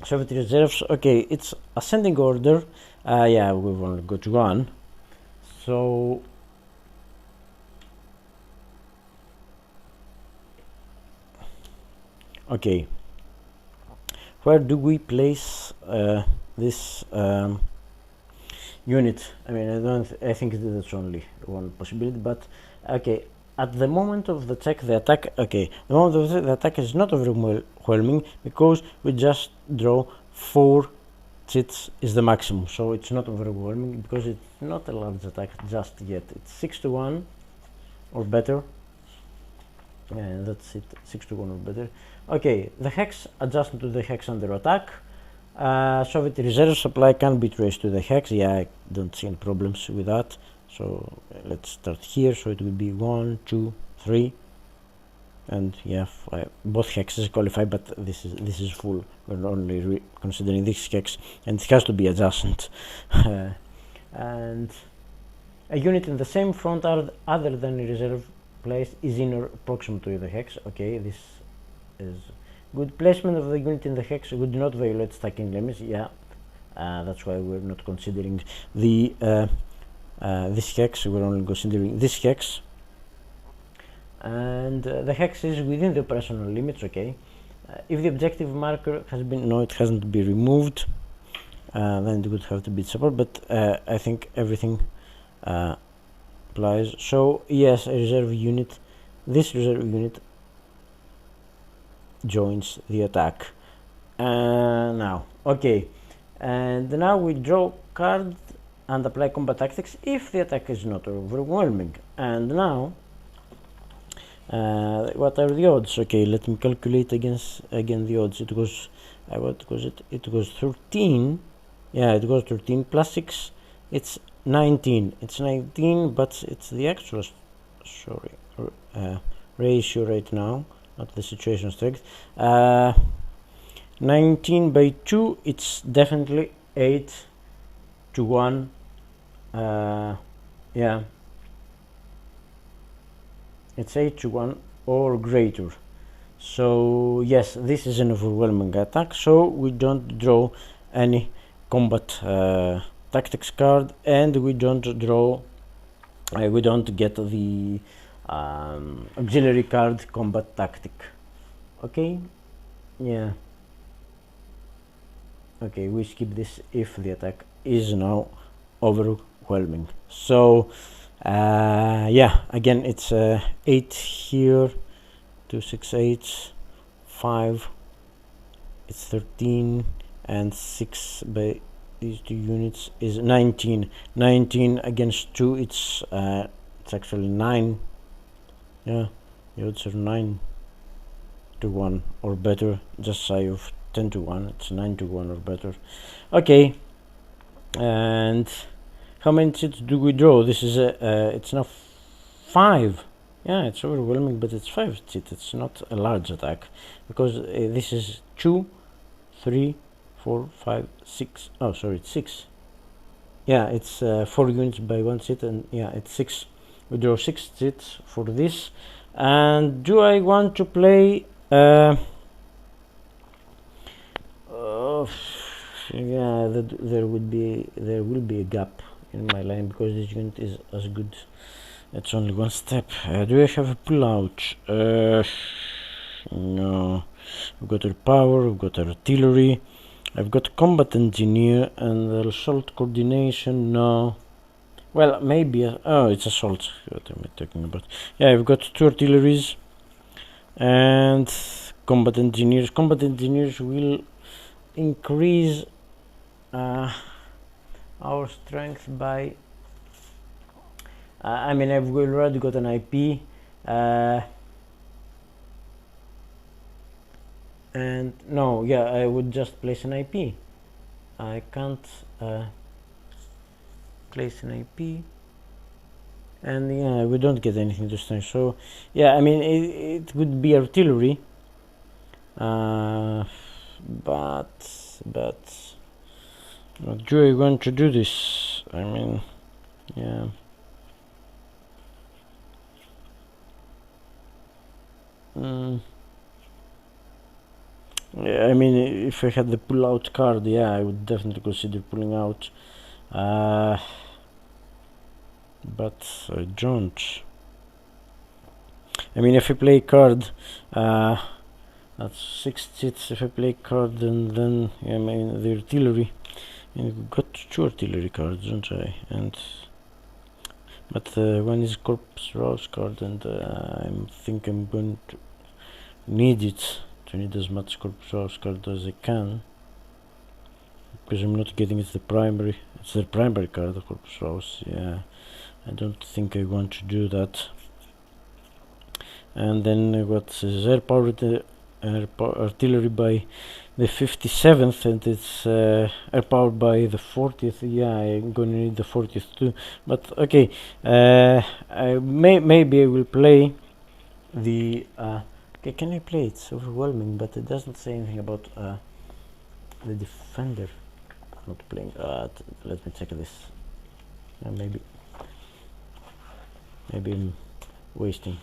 Soviet reserves. Okay, it's ascending order. Yeah, we've only got 1. So okay, where do we place this unit? I mean, I think that's only one possibility, but okay, at the moment of the check, the attack, okay, the moment of the attack is not overwhelming because we just draw 4 hits is the maximum, so it's not overwhelming because it's not a large attack just yet. It's 6-1 or better. Yeah, that's it, 6-1 or better. Okay, the hex adjustment to the hex under attack. Soviet reserve supply can be traced to the hex. Yeah, I don't see any problems with that. So let's start here. So it will be 1, 2, 3, and yeah, both hexes qualify, but this is full. We're only considering this hex, and it has to be adjacent. And a unit in the same front other than reserve place is in or proximal to the hex. Okay, this is good. Placement of the unit in the hex would not violate stacking limits. Yeah, that's why we're not considering the this hex. We're only considering this hex, and the hex is within the operational limits. Okay, if the objective marker has been, no, it hasn't been removed, then it would have to be support, but I think everything applies. So yes, a reserve unit, this reserve unit joins the attack. Now, okay, and now we draw card and apply combat tactics if the attack is not overwhelming. And now, what are the odds? Okay, let me calculate again the odds. It was what was it? It was 13. Yeah, it was 13 plus 6. It's 19. It's 19, but it's the actual ratio right now, not the situation strength. 19 by 2, it's definitely 8-1. Yeah, it's 8-1 or greater. So yes, this is an overwhelming attack, so we don't draw any combat tactics card, and we don't draw. We don't get the auxiliary card combat tactic. Okay, yeah. Okay, we skip this if the attack is now overwhelming. So yeah, again it's 8 here, 2, 6, 8, 5, it's 13, and 6 by these two units is 19. 19 against 2, it's actually 9. Yeah, the odds are 9 to 1 or better, just shy of 10 to 1. It's 9 to 1 or better. Okay, and how many seats do we draw? This is it's now 5. Yeah, it's overwhelming, but it's 5 seats. It's not a large attack, because this is 2, 3, 4, 5, 6. Oh, sorry, it's 6. Yeah, it's 4 units by 1 seat, and yeah, it's 6. We draw 6 seats for this. And do I want to play yeah, there will be a gap in my line, because this unit is as good. It's only 1 step. Do I have a pull-out? No. We've got our power, we've got artillery, I've got combat engineer, and the assault coordination. No. Well, maybe. Oh, it's assault. What am I talking about? Yeah, I've got 2 artilleries and combat engineers. Combat engineers will increase our strength by I mean, I've already got an IP, and no, yeah, I would just place an IP. I can't place an IP, and yeah, we don't get anything this time. So yeah, I mean, it would be artillery, but do I want to do this? I mean, yeah. Yeah, I mean, if I had the pull-out card, yeah, I would definitely consider pulling out, but I don't. I mean, if I play card, that's 6 seats. If I play card, then yeah, I mean, the artillery, and I've got 2 artillery cards, don't I? And but one is corpse rouse card, and I think I'm going to need it. To need as much corpse rouse card as I can, because I'm not getting it's the primary card, the corpse rouse. Yeah, I don't think I want to do that. And then what is air powered artillery by the 57th, and it's air powered by the 40th. Yeah, I'm gonna need the 40th too, but okay, maybe I will play the okay, can I play? It's overwhelming, but it doesn't say anything about the defender. Not playing. Let me check this. Maybe I'm wasting.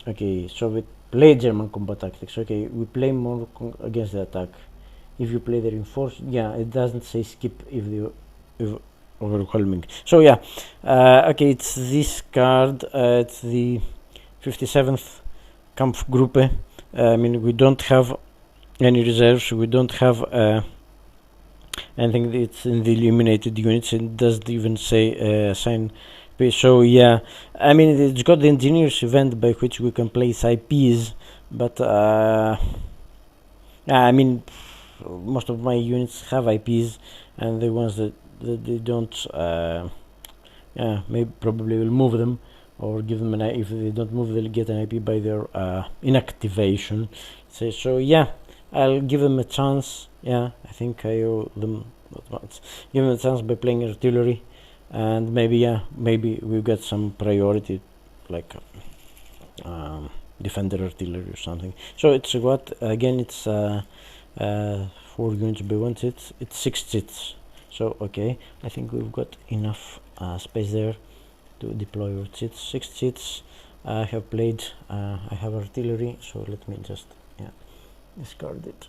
Okay, so we play German combat tactics. Okay, we play more against the attack. If you play the reinforced, yeah, it doesn't say skip if overwhelming. So yeah, okay, it's this card. It's the 57th Kampfgruppe. I mean, we don't have any reserves. We don't have anything that's in the eliminated units. It doesn't even say assign. So yeah, I mean, it's got the engineers event by which we can place IPs, but I mean, most of my units have IPs, and the ones that they don't, yeah, maybe probably will move them, or give them an IP. If they don't move, they'll get an IP by their inactivation. So yeah, I'll give them a chance. Yeah, I think I owe them once. Give them a chance by playing artillery, and maybe we'll get some priority, like defender artillery or something. So it's what again? It's 4 units by 1 seat. It's 6 seats. So okay, I think we've got enough space there to deploy our seats. 6 seats. I have played. I have artillery. So let me just discard it.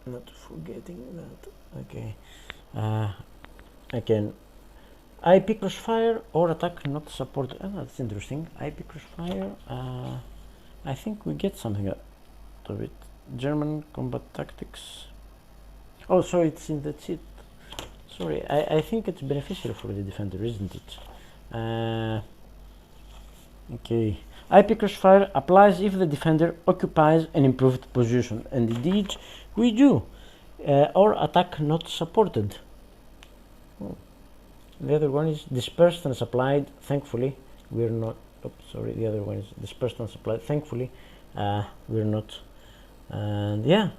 Not forgetting that. Okay. Again, IP crossfire or attack not supported. Oh, that's interesting. IP crossfire. I think we get something out of it. German combat tactics. Oh, so it's in the cheat. Sorry, I think it's beneficial for the defender, isn't it? Okay. IP crossfire applies if the defender occupies an improved position, and indeed we do. Or attack not supported. Oh. The other one is dispersed and supplied. Thankfully, we're not. Oops, sorry. The other one is dispersed and supplied. Thankfully, we're not. And yeah,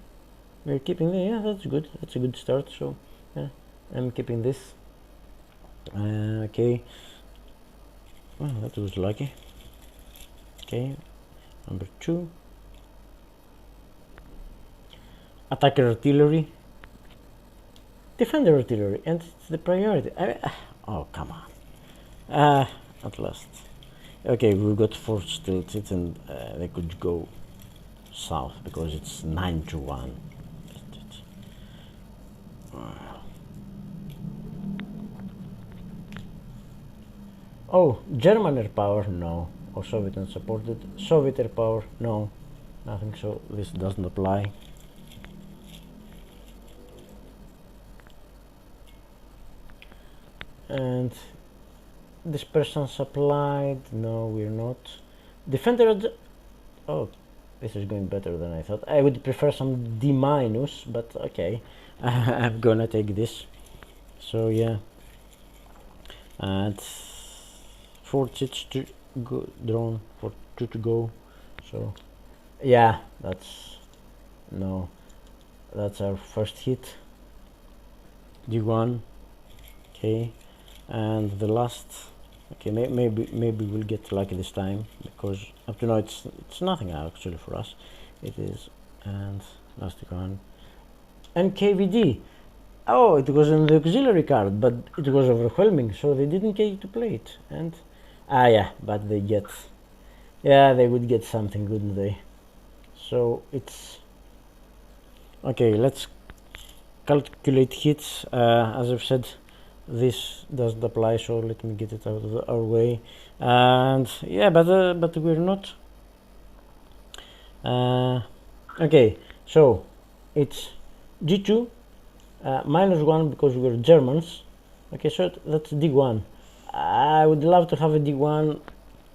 we're keeping the. Yeah, that's good. That's a good start. So, yeah, I'm keeping this. Okay. Well, that was lucky. Okay, number 2. Attacker artillery. Defender artillery, and it's the priority. Oh, come on. At last. Okay, we've got 4 tilted, and they could go south because it's 9-1. Oh, German air power? No. Or Soviet unsupported. Soviet air power? No. Nothing, so this doesn't apply. And this person supplied? No, we're not. Defender. Oh, this is going better than I thought. I would prefer some D-, but okay. I'm gonna take this. So yeah. And 4 chits to go, drone for 2 to go. So yeah, that's no. That's our first hit. D1. Okay. And the last, okay, maybe we'll get lucky this time, because up to now it's nothing actually for us. It is. And last one, and KVD. Oh, it was in the auxiliary card, but it was overwhelming, so they didn't get to play it. And yeah, but they get, yeah, they would get something, wouldn't they? So it's okay. Let's calculate hits. As I've said, this doesn't apply, so let me get it out of our way. And yeah, but we're not. Okay, so it's G2 -1 because we're Germans. Okay, so that's D1. I would love to have a D1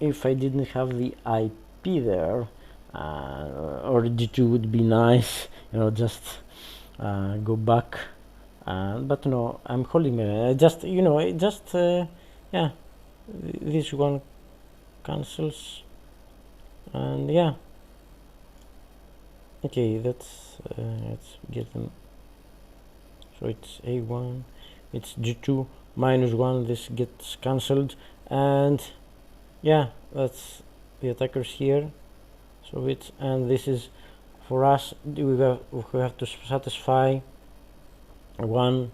if I didn't have the IP there, or D2 would be nice, you know, just go back. But no, I'm holding it. Just, you know, yeah, this one cancels, and yeah. Okay, let's get them. So it's A1, it's G2 -1. This gets cancelled, and yeah, that's the attackers here. So it's, and this is for us. We have to satisfy 1,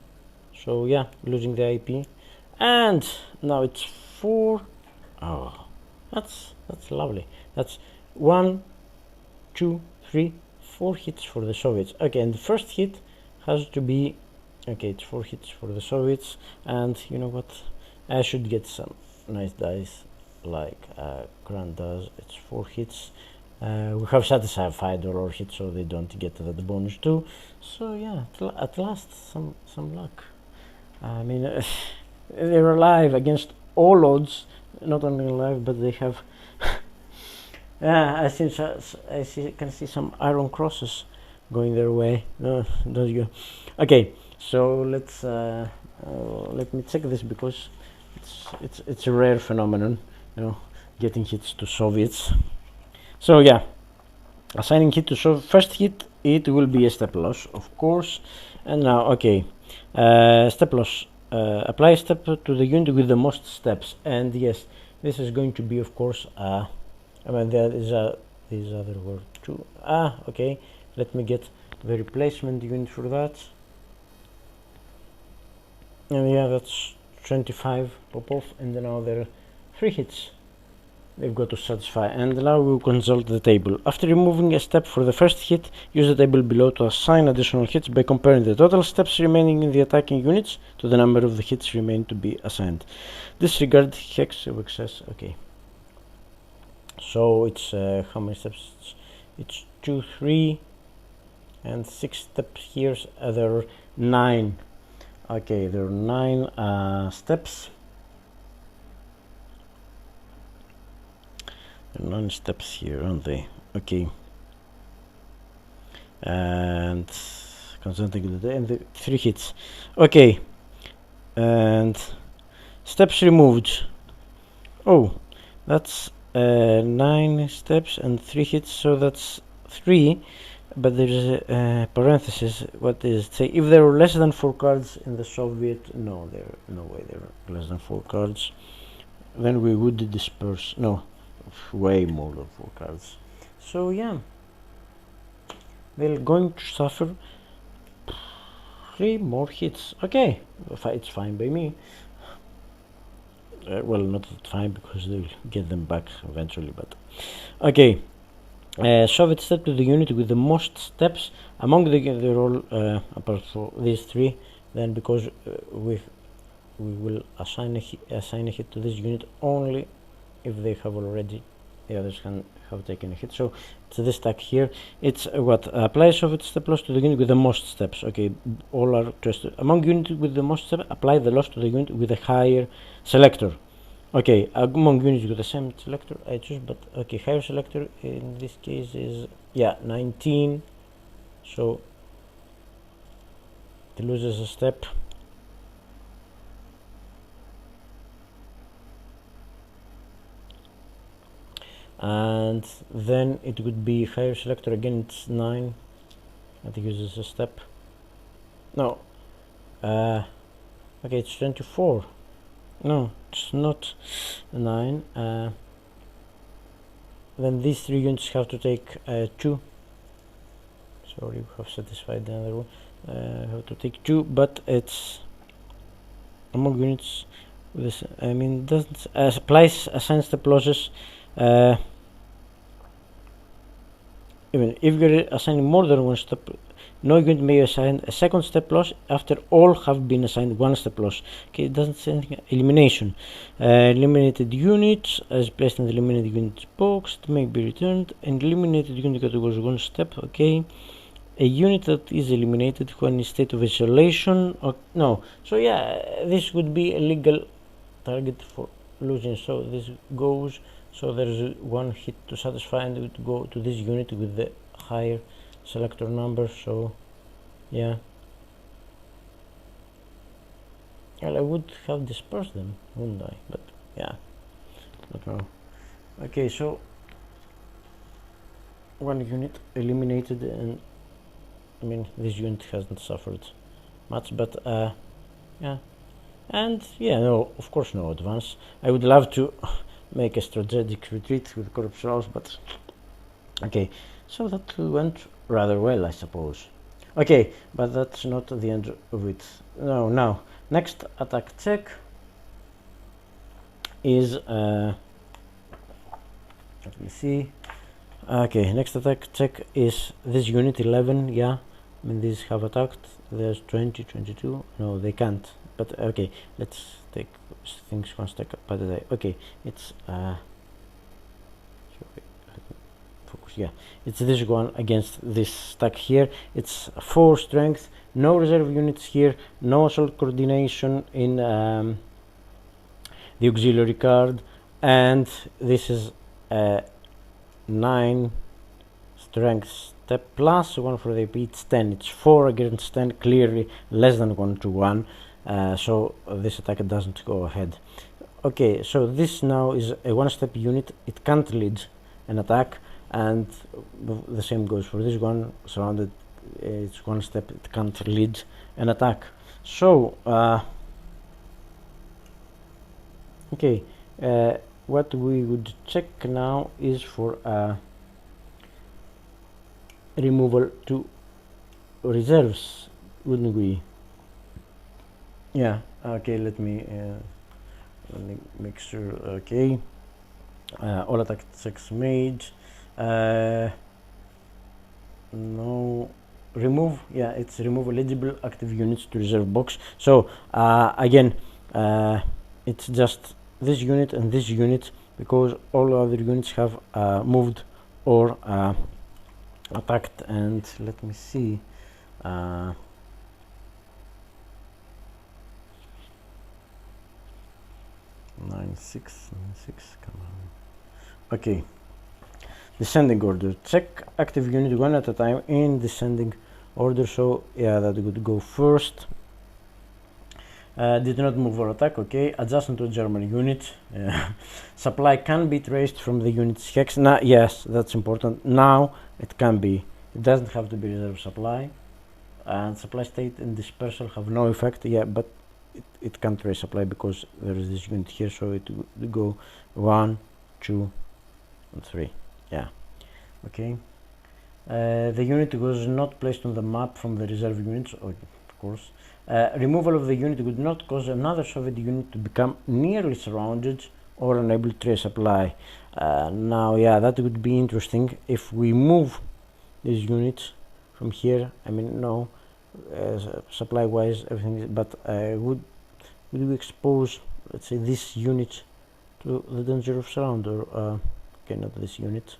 so yeah, losing the IP, and now it's 4. Oh, that's lovely. That's 1, 2, 3, 4 hits for the Soviets. Okay, and the first hit has to be, okay, it's 4 hits for the Soviets, and you know what, I should get some nice dice like Grant does. It's 4 hits. We have satisfied all hits, so they don't get the bonus too. So yeah, at last some luck. I mean, they're alive against all odds. Not only alive, but they have. Yeah, I can see some iron crosses going their way. No, don't you? Okay, so let's let me check this, because it's a rare phenomenon, you know, getting hits to Soviets. So yeah, assigning hit to first hit, it will be a step loss, of course. And now, okay, step loss. Apply a step to the unit with the most steps, and yes, this is going to be, of course, I mean, there is these other were 2. Okay, let me get the replacement unit for that. And yeah, that's 25 Popov, and then now there are 3 hits. they've got to satisfy. And now we consult the table. After removing a step for the first hit, use the table below to assign additional hits by comparing the total steps remaining in the attacking units to the number of the hits remaining to be assigned. Disregard hex of excess. Okay. So it's how many steps? It's 2, 3, and 6 steps here. There are 9. Okay, there are 9 steps. There are 9 steps here, aren't they? Okay. And concentrating the 3 hits. Okay. And steps removed. Oh, that's 9 steps and 3 hits, so that's 3. But there's a parenthesis. What is it say? If there are less than 4 cards in the Soviet, no, there no way there are less than 4 cards. Then we would disperse. No, way more than 4 cards. So yeah, they're going to suffer 3 more hits. Okay, it's fine by me. Well, not fine because they'll get them back eventually, but okay. Soviet step to the unit with the most steps among the roll apart from these 3. Then because we will assign a hit to this unit only if they have already, the others can have taken a hit. So it's this stack here. It's what apply Soviet step loss to the unit with the most steps. Okay, all are trusted. Among units with the most steps, apply the loss to the unit with a higher selector. Okay, among units with the same selector I choose, but okay, higher selector in this case is 19, so it loses a step. And then it would be higher selector again, it's 9, I think uses a step. No, okay, it's 24. No, it's not 9. Then these 3 units have to take 2. Sorry, we have satisfied the other one. Have to take 2, but it's among units. This, I mean, doesn't applies assign step losses. Even if you're assigning more than 1 step, no unit may assign a second step loss after all have been assigned 1 step loss. Okay, it doesn't say anything. Elimination. Eliminated units as placed in the eliminated units box may be returned. An eliminated unit that was 1 step. Okay. A unit that is eliminated when in state of isolation. No. So yeah, this would be a legal target for losing. So this goes. So there's 1 hit to satisfy, and it would go to this unit with the higher selector number. So yeah, well, I would have dispersed them, wouldn't I? But yeah, don't know. Okay, so 1 unit eliminated, and I mean this unit hasn't suffered much, but yeah, and yeah, no, of course no advance. I would love to make a strategic retreat with corpse rolls, but okay, so that went rather well, I suppose. Okay, but that's not the end of it. No, now next attack check is let me see. Okay, next attack check is this unit 11. Yeah, I mean these have attacked. There's 20, 22. No, they can't. But okay, let's take things one step at a time. Okay, it's focus. Yeah, it's this one against this stack here. It's 4 strength, no reserve units here, no assault coordination in the auxiliary card, and this is 9 strength step plus 1 for the AP. It's 10. It's 4 against 10, clearly less than 1 to 1. So this attack doesn't go ahead. Okay, so this now is a 1-step unit. It can't lead an attack, and the same goes for this one. Surrounded, it's 1 step. It can't lead an attack. So okay, what we would check now is for removal to reserves, wouldn't we? Yeah, okay, let me make sure. Okay, All attack checks made. No, remove, yeah, it's remove eligible active units to reserve box. So again, it's just this unit and this unit, because all other units have moved or attacked. And let me see, 96, come on. Okay, descending order, check active unit one at a time in descending order. So yeah, that would go first. Did not move or attack. Okay, adjacent to German unit. Supply can be traced from the unit's hex. Now, yes, that's important. Now it can be. It doesn't have to be reserve supply. And supply state and dispersal have no effect. Yeah, but it can trace supply because there is this unit here. So it would go 1, 2, and 3. Yeah. Okay. The unit was not placed on the map from the reserve units. Okay, of course. Removal of the unit would not cause another Soviet unit to become nearly surrounded or unable to trace supply. Now, yeah, that would be interesting if we move these units from here. I mean, no, supply-wise, everything is, but would we expose, let's say, this unit to the danger of surround, or okay, not this unit.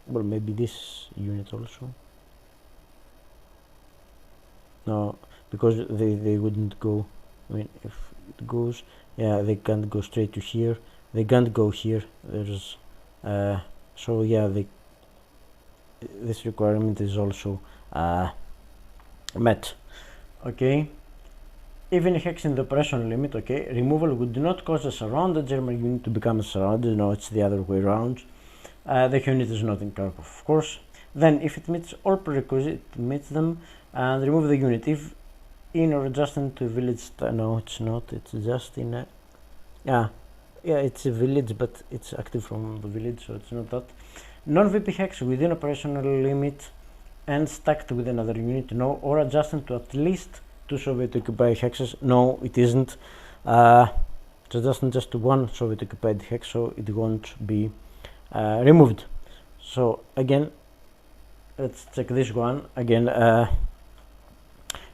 Well, maybe this unit also. No, because they wouldn't go. I mean, if it goes, yeah, they can't go straight to here. They can't go here. There's so yeah, this requirement is also met. Okay, even hex in the operation limit. Okay, removal would not cause a surrounded German unit to become a surrounded. No, it's the other way around. The unit is not in Kharkov, of course. Then, if it meets all prerequisites, it meets them, and remove the unit. If in or adjacent to a village, no, it's not. It's just in a, yeah, it's a village, but it's active from the village, so it's not that. Non-VP hex within operational limit and stacked with another unit, no, or adjacent to at least 2 Soviet occupied hexes, no, it isn't. It's adjacent just to 1 Soviet occupied hex, so it won't be removed. So again, let's check this one again.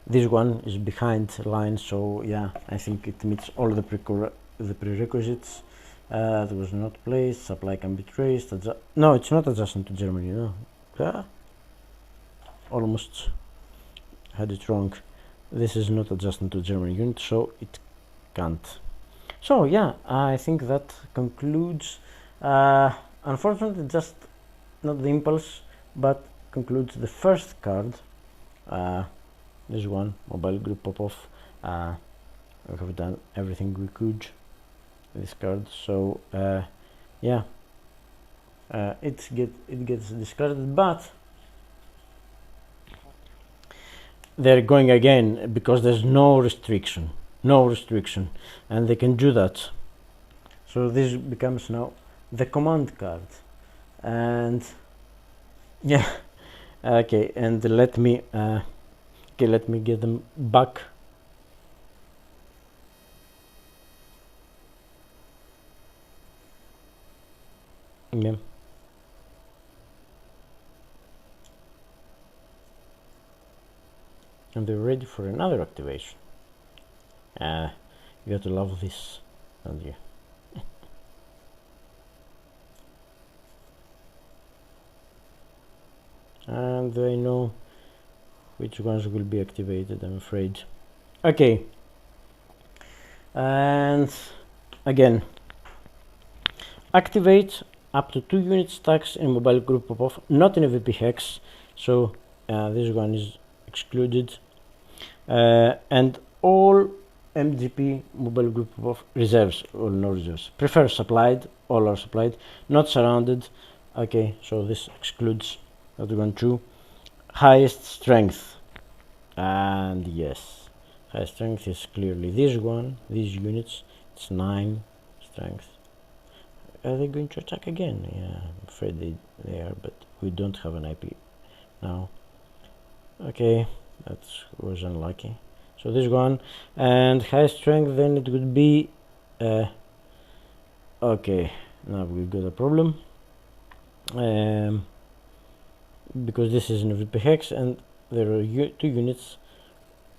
This one is behind line, so yeah, I think it meets all the prerequisites. It was not placed. Supply can be traced. No, it's not adjacent to Germany. No, almost had it wrong. This is not adjacent to German unit, so it can't. So yeah, I think that concludes. Unfortunately, just not the impulse, but concludes the first card. This one, mobile group Popov. We have done everything we could with this card. So yeah, it gets discarded, but they're going again because there's no restriction, and they can do that. So this becomes now the command card, and yeah, okay, and let me get them back. Yeah. And they're ready for another activation. You got to love this, don't you? And I know which ones will be activated, I'm afraid. Okay, and again, activate up to 2 unit stacks in mobile group Popov, not in a VP hex, so this one is excluded, and all MGP mobile group Popov reserves, or no reserves, prefer supplied, all are supplied, not surrounded. Okay, so this excludes that one too. Highest strength, and yes, high strength is clearly this one, these units. It's 9 strength. Are they going to attack again? Yeah, I'm afraid they are, but we don't have an IP now. Okay, that was unlucky. So this one, and high strength, then it would be okay, now we've got a problem, because this is in VP hex and there are two units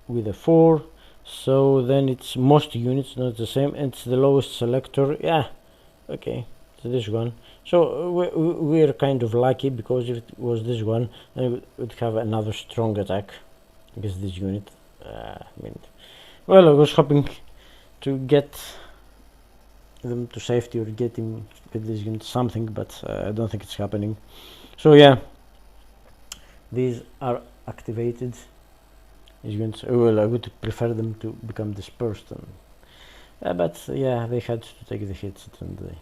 with a 4, so then it's most units not the same, and it's the lowest selector. Yeah, okay, so this one. So we're kind of lucky, because if it was this one, then we would have another strong attack against this unit. I mean, well, I was hoping to get them to safety or get this unit something, but I don't think it's happening. So yeah, these are activated. These units, well, I would prefer them to become dispersed, but yeah, they had to take the hits at the end of the day.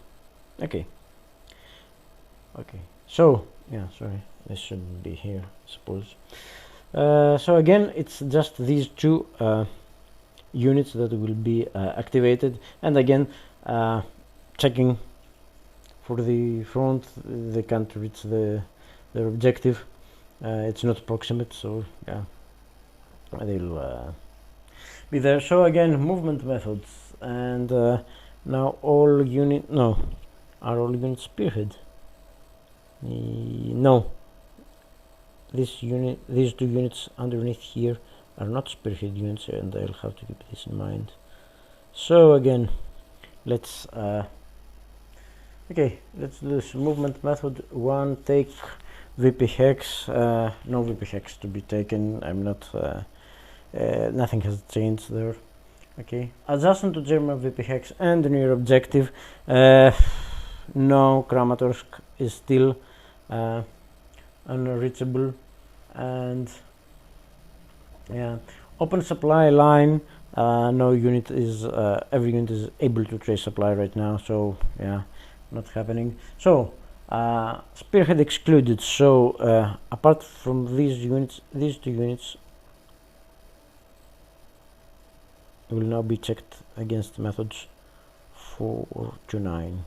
Okay, so yeah, sorry, this shouldn't be here, I suppose. So again, it's just these two units that will be activated, and again, checking for the front, they can't reach their objective. It's not proximate, so yeah, they'll be there. So again, movement methods, and now are all units spearhead? No, these two units underneath here are not spearhead units, and I'll have to keep this in mind. So again, let's do this movement method 1. Take VP hex. No VP hex to be taken. I'm not. Nothing has changed there. Okay. Adjacent to German VP hex and near objective. No, Kramatorsk is still unreachable, and yeah, open supply line. No unit is. Every unit is able to trace supply right now. So yeah, not happening. So. Spearhead excluded, so apart from these units, these two units will now be checked against methods 4 to 9.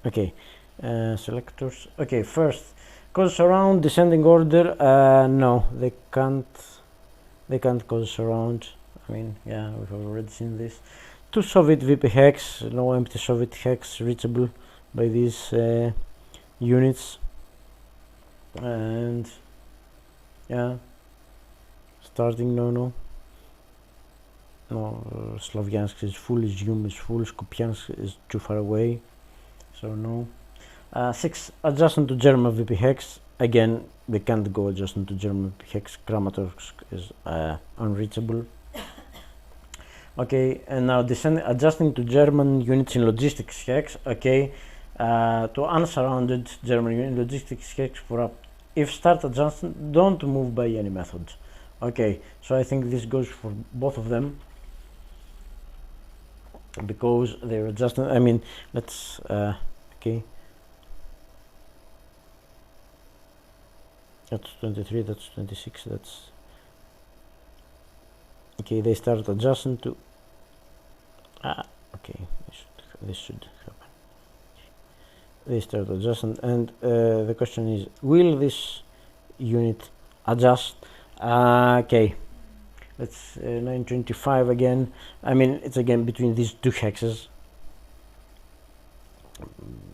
Okay, selectors. Okay, first, cause surround descending order. No, they can't cause surround. I mean, yeah, we've already seen this. 2 Soviet VP hex, no empty Soviet hex reachable by these units, and yeah, starting no, Slavyansk is full, Izum is full, Skopjansk is too far away, so no. 6 adjacent to German VP hex, again they can't go adjacent to German VP hex. Kramatorsk is unreachable. Okay, and now adjusting to German units in logistics hex. Okay, to unsurrounded German unit logistics hex for up. If start adjustment, don't move by any method. Okay, so I think this goes for both of them, because they're adjusting. I mean, let's okay. That's 23. That's 26. That's okay. They start adjusting to. Okay, this should happen. They start adjusting, and the question is, will this unit adjust? Okay, let's 925 again. I mean, it's again between these two hexes.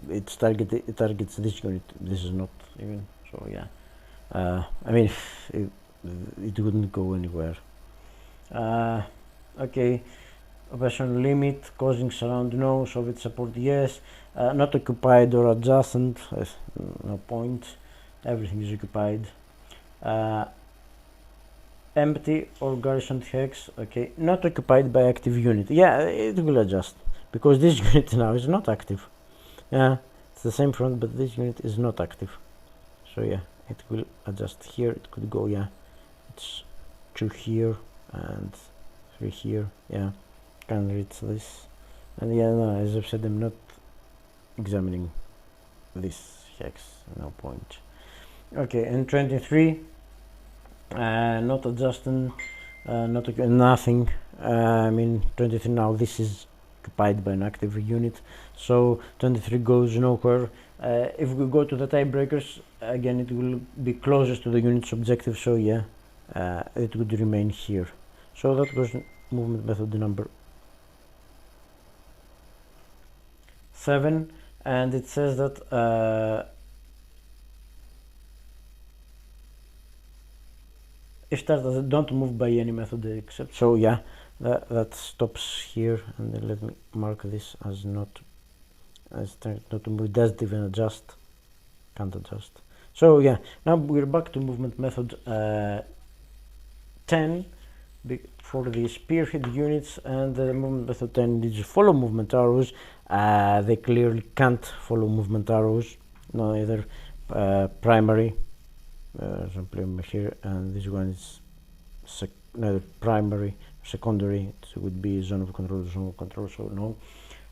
It targets this unit. This is not even, so yeah. I mean, it wouldn't go anywhere. Okay. Operation limit, causing surround, no. Soviet support, yes. Not occupied or adjacent, no point. Everything is occupied. Empty or garrisoned hex, okay. Not occupied by active unit. Yeah, it will adjust, because this unit now is not active. Yeah, it's the same front, but this unit is not active. So yeah, it will adjust here. It could go, yeah. It's 2 here and 3 here, yeah. Can reach this, and yeah, no, as I've said, I'm not examining this hex, no point. Okay, and 23, not adjusting, nothing. I mean, 23 now, this is occupied by an active unit, so 23 goes nowhere. If we go to the tiebreakers, again, it will be closest to the unit's objective, so yeah, it would remain here. So that was movement method number 7, and it says that if started, don't move by any method except. So yeah, that stops here, and then let me mark this as not to move. It doesn't even adjust, can't adjust. So yeah, now we're back to movement method 10 for the spearhead units, and the movement method 10 is follow movement arrows. They clearly can't follow movement arrows, neither primary, example here, and this one is neither primary, secondary. It would be zone of control, so no.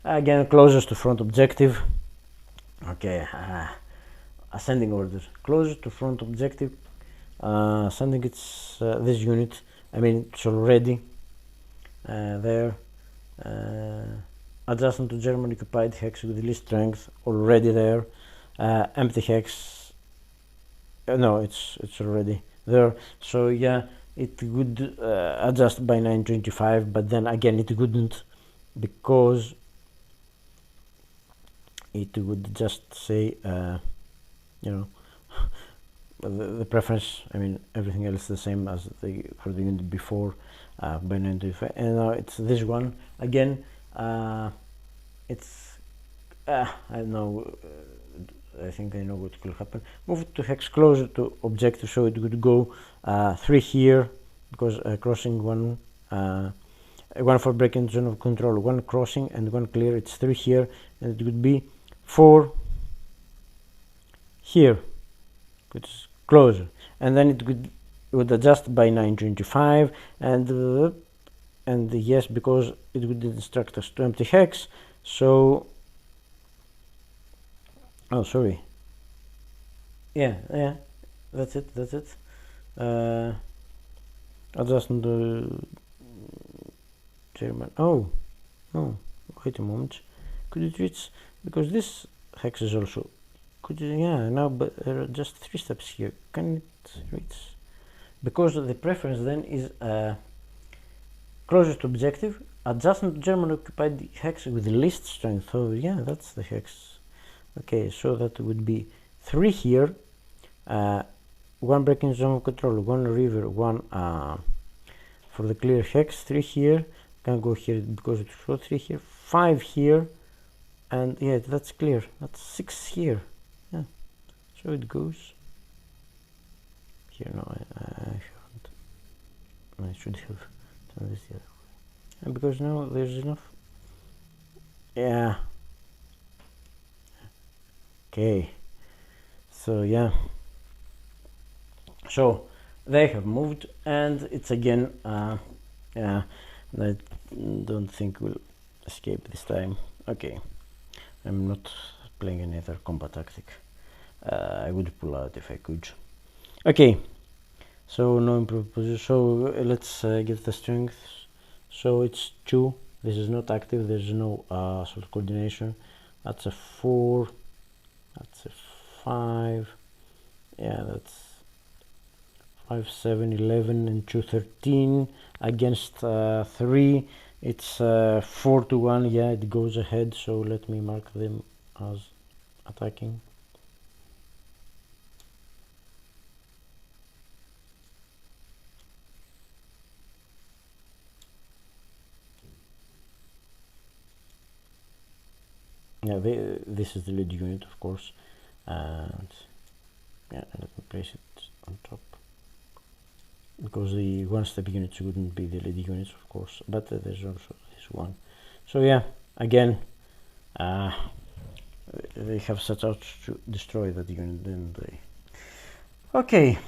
Again, closest to front objective. Okay, ascending order, closest to front objective. Ascending, it's this unit. I mean, it's already there. Adjacent to German occupied hex with the least strength, already there. Empty hex, no, it's already there. So yeah, it would adjust by 925, but then again it wouldn't, because it would just say you know, the preference, I mean, everything else is the same as for the unit before, by 925, and now it's this one again. It's I don't know, I think I know what could happen. Move it to hex closer to objective, so it would go 3 here, because crossing one for breaking zone of control, 1 crossing and 1 clear. It's 3 here, and it would be 4 here, which is closer, and then it would adjust by 925, and yes, because it would instruct us to empty hex. So oh, sorry, yeah, that's it. Adjustment to German. Oh, wait a moment, could it reach, because this hex is also, could you, yeah, now, but just 3 steps here, can it reach, because the preference then is closest to objective, adjacent to German occupied hex with the least strength. So yeah, that's the hex. Okay, so that would be 3 here, 1 breaking zone of control, 1 river, 1 for the clear hex, 3 here, can go here because it's short, 3 here, 5 here, and yeah, that's clear, that's 6 here. Yeah, so it goes here. No, I should have done this the other way, and because now there's enough. Yeah, okay, so yeah, so they have moved, and it's again yeah, I don't think we'll escape this time. Okay, I'm not playing any other combat tactic. I would pull out if I could. Okay, so no improved position, so let's get the strength. So it's 2, this is not active, there's no sort of coordination. That's a 4, that's a 5, yeah, that's 5, 7, 11, and 2, 13 against 3. It's 4 to 1. Yeah, it goes ahead, so let me mark them as attacking. Yeah, this is the lead unit, of course, and yeah, let me place it on top, because the one-step units wouldn't be the lead units, of course, but there's also this one. So yeah, again, they have set out to destroy that unit, didn't they? Okay,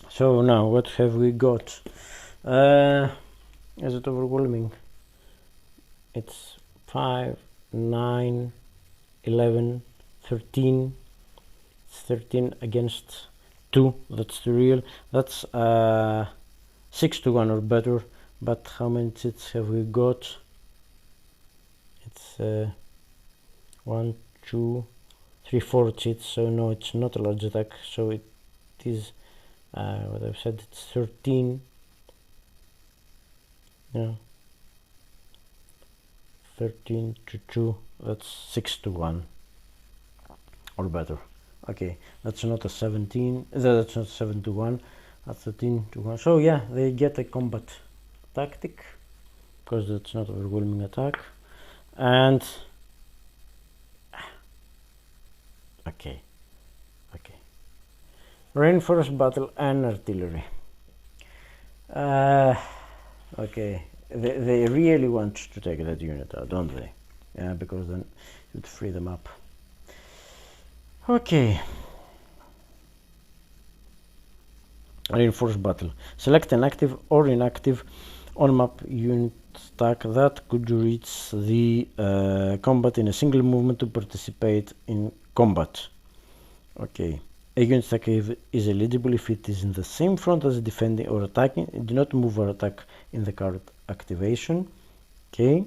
so now what have we got? Is it overwhelming? It's 5, 9, 11, 13. It's 13 against 2. That's the real. That's 6 to 1 or better. But how many hits have we got? It's 1, 2, 3, 4 hits. So no, it's not a large attack. So it is what I've said. It's 13. Yeah. 13 to 2, that's 6 to 1 or better. Okay, that's not a 17, that's not 7 to 1, that's 13 to 1. So yeah, they get a combat tactic because that's not overwhelming attack. And okay, reinforced battle and artillery. Okay, they really want to take that unit out, don't they? Yeah, because then you'd free them up. Okay. Reinforced battle. Select an active or inactive on-map unit stack that could reach the combat in a single movement to participate in combat. Okay. A unit stack is eligible if it is in the same front as defending or attacking. Do not move or attack in the card activation. Okay.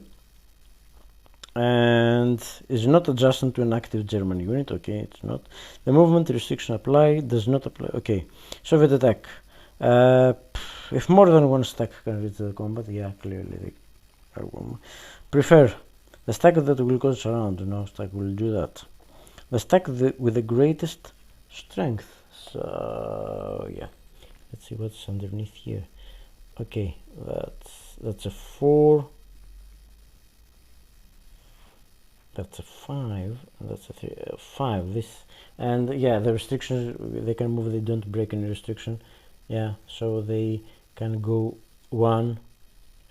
And is not adjacent to an active German unit. Okay, it's not. The movement restriction apply does not apply. Okay, Soviet attack. If more than one stack can reach the combat, yeah, clearly they are one. Prefer the stack that will cause around. No stack will do that. The stack with the greatest strength. So yeah, let's see what's underneath here. Okay, that's a 4. That's a 5, and that's a 3, 5. This, and yeah, the restrictions, they can move, they don't break any restriction. Yeah, so they can go 1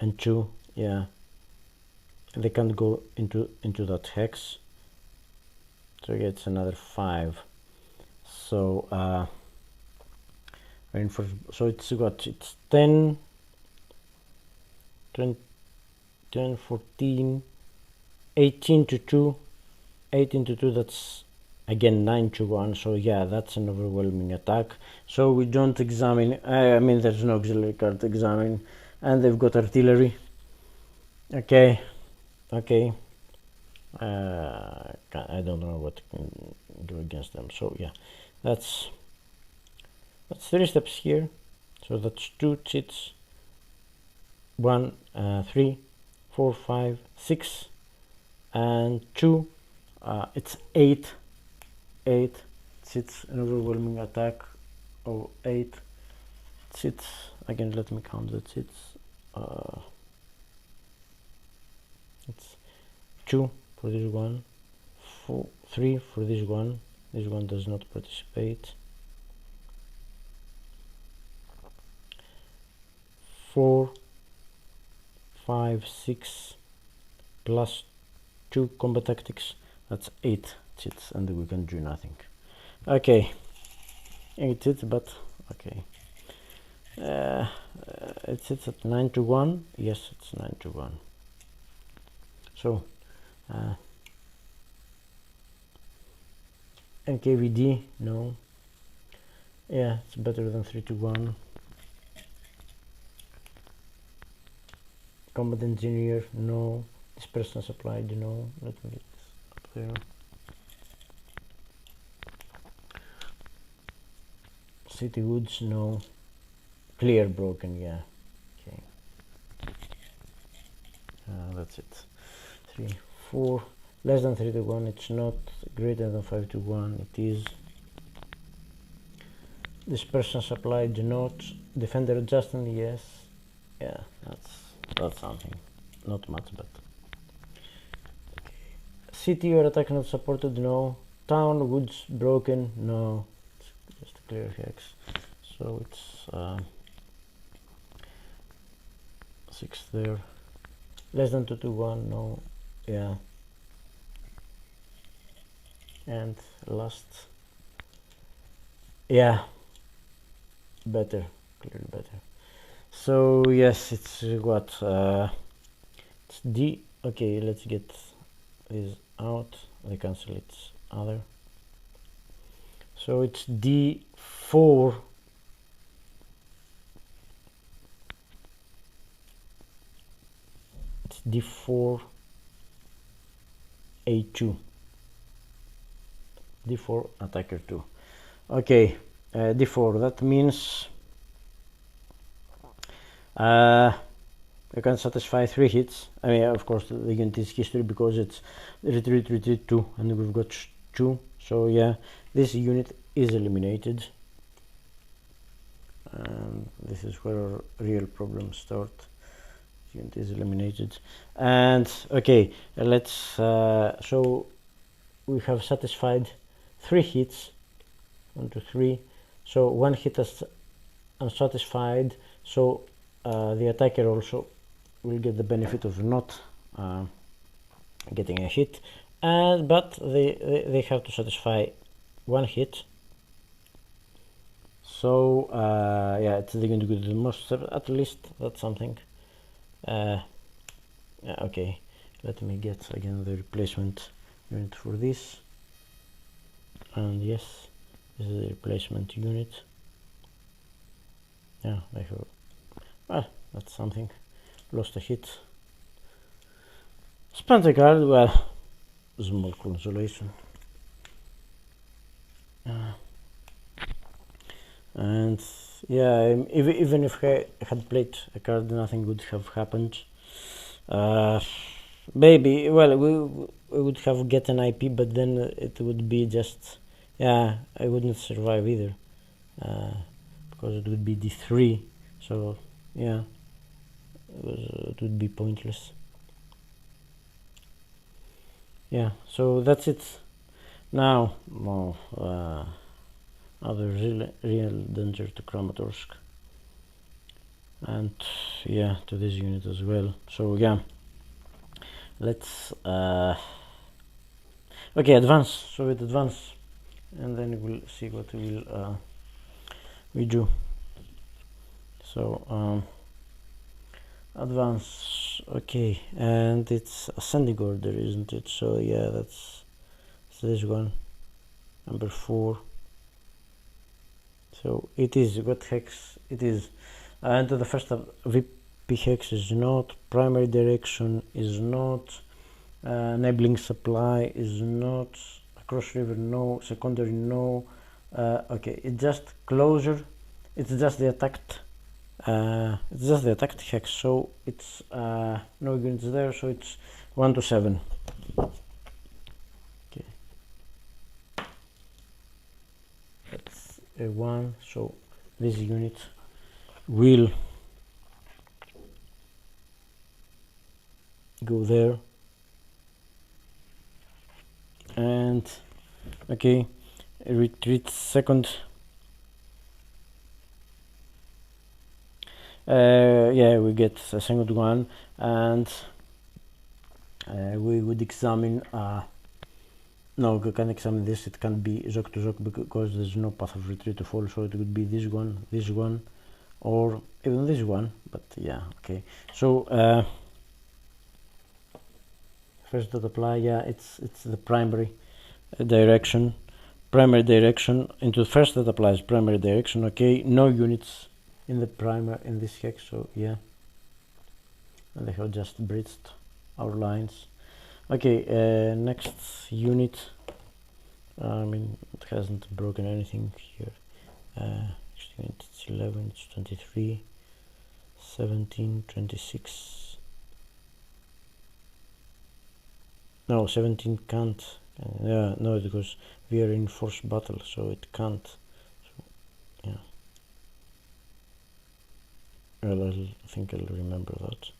and 2. Yeah, they can't go into that hex. So yeah, it's another 5. So reinforced. So it's what? It's 10, 20, 10, 14. 18 to 2, 18 to 2, that's again 9 to 1, so yeah, that's an overwhelming attack. So we don't examine, I mean there's no auxiliary card to examine, and they've got artillery. Okay, I don't know what to do against them. So yeah, that's 3 steps here. So that's 2 cheats, 1, 3, 4, 5, 6, and 2, it's 8. It's an overwhelming attack of 8. It's again, let me count that. It's 2 for this one, 3 for this one. This one does not participate. 4, 5, 6 plus 2 combat tactics, that's 8 cheats, and we can do nothing. Okay, 8 cheats, but okay. It's at 9 to 1. Yes, it's 9 to 1. So NKVD, no. Yeah, it's better than 3 to 1. Combat engineer, no. Dispersion supplied, no. Let me get this up there. City woods, no. Clear broken, yeah. Okay. That's it. 3, 4. Less than 3 to 1. It's not. Greater than 5 to 1. It is. Dispersion supplied, not. Defender adjustment, yes. Yeah, that's something. Not much, but. City or attack not supported, no. Town, woods broken, no. It's just a clear hex. So it's 6 there. Less than 2 to 1, no. Yeah. And last. Yeah. Better. Clearly better. So yes, it's what? It's D. Okay, let's get this out. I cancel its other. So it's D4. It's D4 A2. D4 attacker 2. Okay, D4. That means we can satisfy 3 hits. I mean, of course, the unit is history because it's retreat, retreat 2, and we've got 2. So yeah, this unit is eliminated. And this is where our real problems start. Unit is eliminated. And okay, let's so we have satisfied 3 hits. 1, 2, 3. So 1 hit is unsatisfied. So the attacker also will get the benefit of not getting a hit, but they have to satisfy 1 hit. So yeah, it's going to do the most. At least that's something. Yeah, okay, let me get again the replacement unit for this. And yes, this is the replacement unit. Yeah, I have. Well, that's something. Lost a hit. Spent a card. Well, small consolation. And yeah, even if I had played a card, nothing would have happened. Maybe, well, we would have get an IP, but then it would be just, yeah, I wouldn't survive either, because it would be d3. So yeah, it would be pointless. Yeah, so that's it. Now, other real danger to Kramatorsk, and yeah, to this unit as well. So yeah, let's okay, advance. So it advance, and then we'll see what we do. So advance, okay, and it's ascending order, isn't it? So yeah, that's this one, number 4. So it is what hex it is, and the first VP hex is not, primary direction is not, enabling supply is not, across river no, secondary no. Okay, it's just closure, it's just the attacked hex, so it's no units there, so it's 1 to 7. Okay, that's a 1, so this unit will go there. And okay, retreat second. Yeah, we get a second one, and we would examine no, we can examine this. It can't be Zok to Zok because there's no path of retreat to fall, so it would be this one, or even this one. But yeah, okay, so first dot apply, yeah, it's the primary direction into the first that applies primary direction. Okay, no units in the primer in this hex, so yeah, and they have just bridged our lines. Okay, next unit, I mean, it hasn't broken anything here. It's 11, it's 23, 17, 26. No, 17 can't. Yeah, no, because we are in forced battle, so it can't. So, yeah. Well, I think I'll remember that.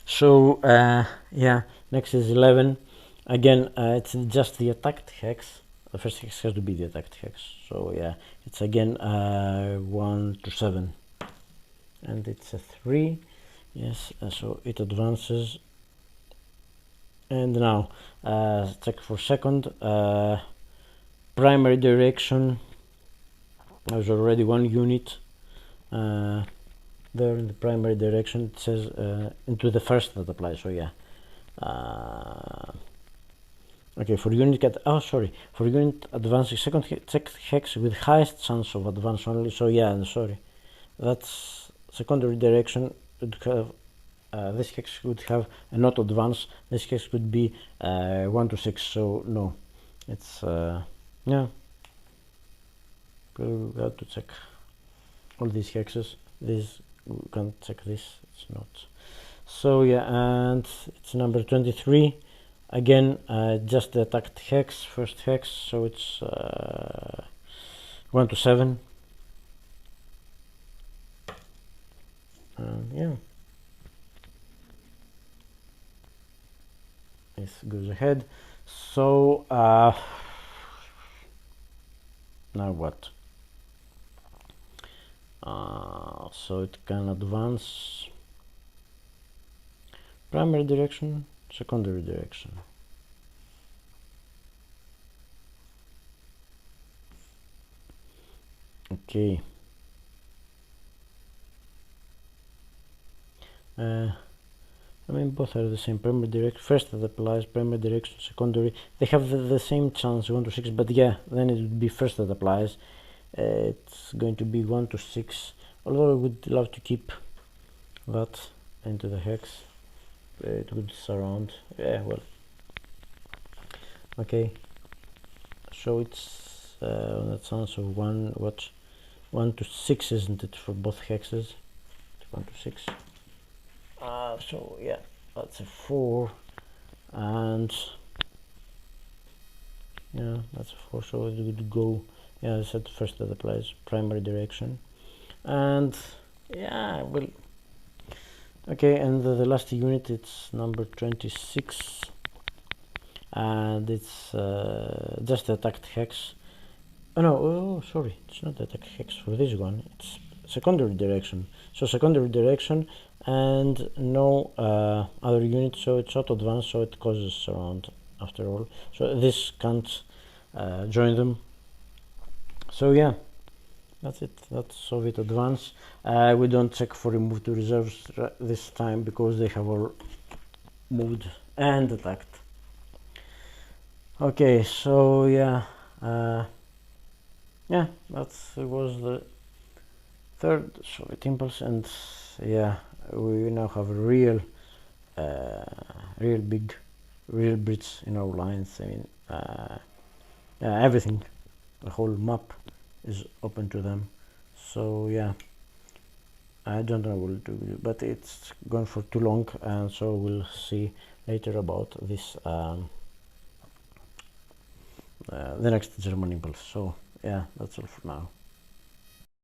So yeah, next is 11. Again, it's just the attacked hex. The first hex has to be the attacked hex. So yeah, it's again 1 to 7, and it's a 3. Yes, so it advances. And now check for second. Primary direction. There's already 1 unit there in the primary direction. It says into the first that applies. So yeah. Okay, for unit for unit advancing second check hex with highest chance of advance only. So yeah, I'm sorry, that's secondary direction would have this hex would have a not advance. This hex could be 1 to 6. So no, it's yeah. We have to check all these hexes. This we can't check this. it's not. So yeah, and it's number 23 again, just the attacked hex, first hex, so it's 1 to 7. And yeah, this goes ahead. So now what? So it can advance primary direction, secondary direction. Okay. I mean, both are the same. Primary direction, first that applies, primary direction, secondary. They have the same chance, 1 to 6, but yeah, then it would be first that applies. It's going to be 1 to 6, although I would love to keep that into the hex. It would surround. Yeah, well. Okay. So it's that sounds of 1 to 6, isn't it, for both hexes? 1 to 6. So yeah, that's a 4, and yeah, that's a 4. So it would go. Yeah, I said first that applies primary direction, and yeah, well, okay, and the last unit, it's number 26, and it's just the attacked hex. Oh no, oh sorry, it's not the attacked hex for this one, it's secondary direction. So secondary direction and no other unit, so it's auto advance, so it causes surround after all. So this can't join them. So yeah, that's it. That's Soviet advance. We don't check for remove to reserves this time because they have all moved and attacked. Okay, so yeah, yeah, that was the third Soviet impulse, and yeah, we now have a real bridge in our lines. I mean, yeah, everything, the whole map is open to them. So yeah, I don't know what to do, but it's gone for too long, and so we'll see later about this the next German impulse. So yeah, that's all for now.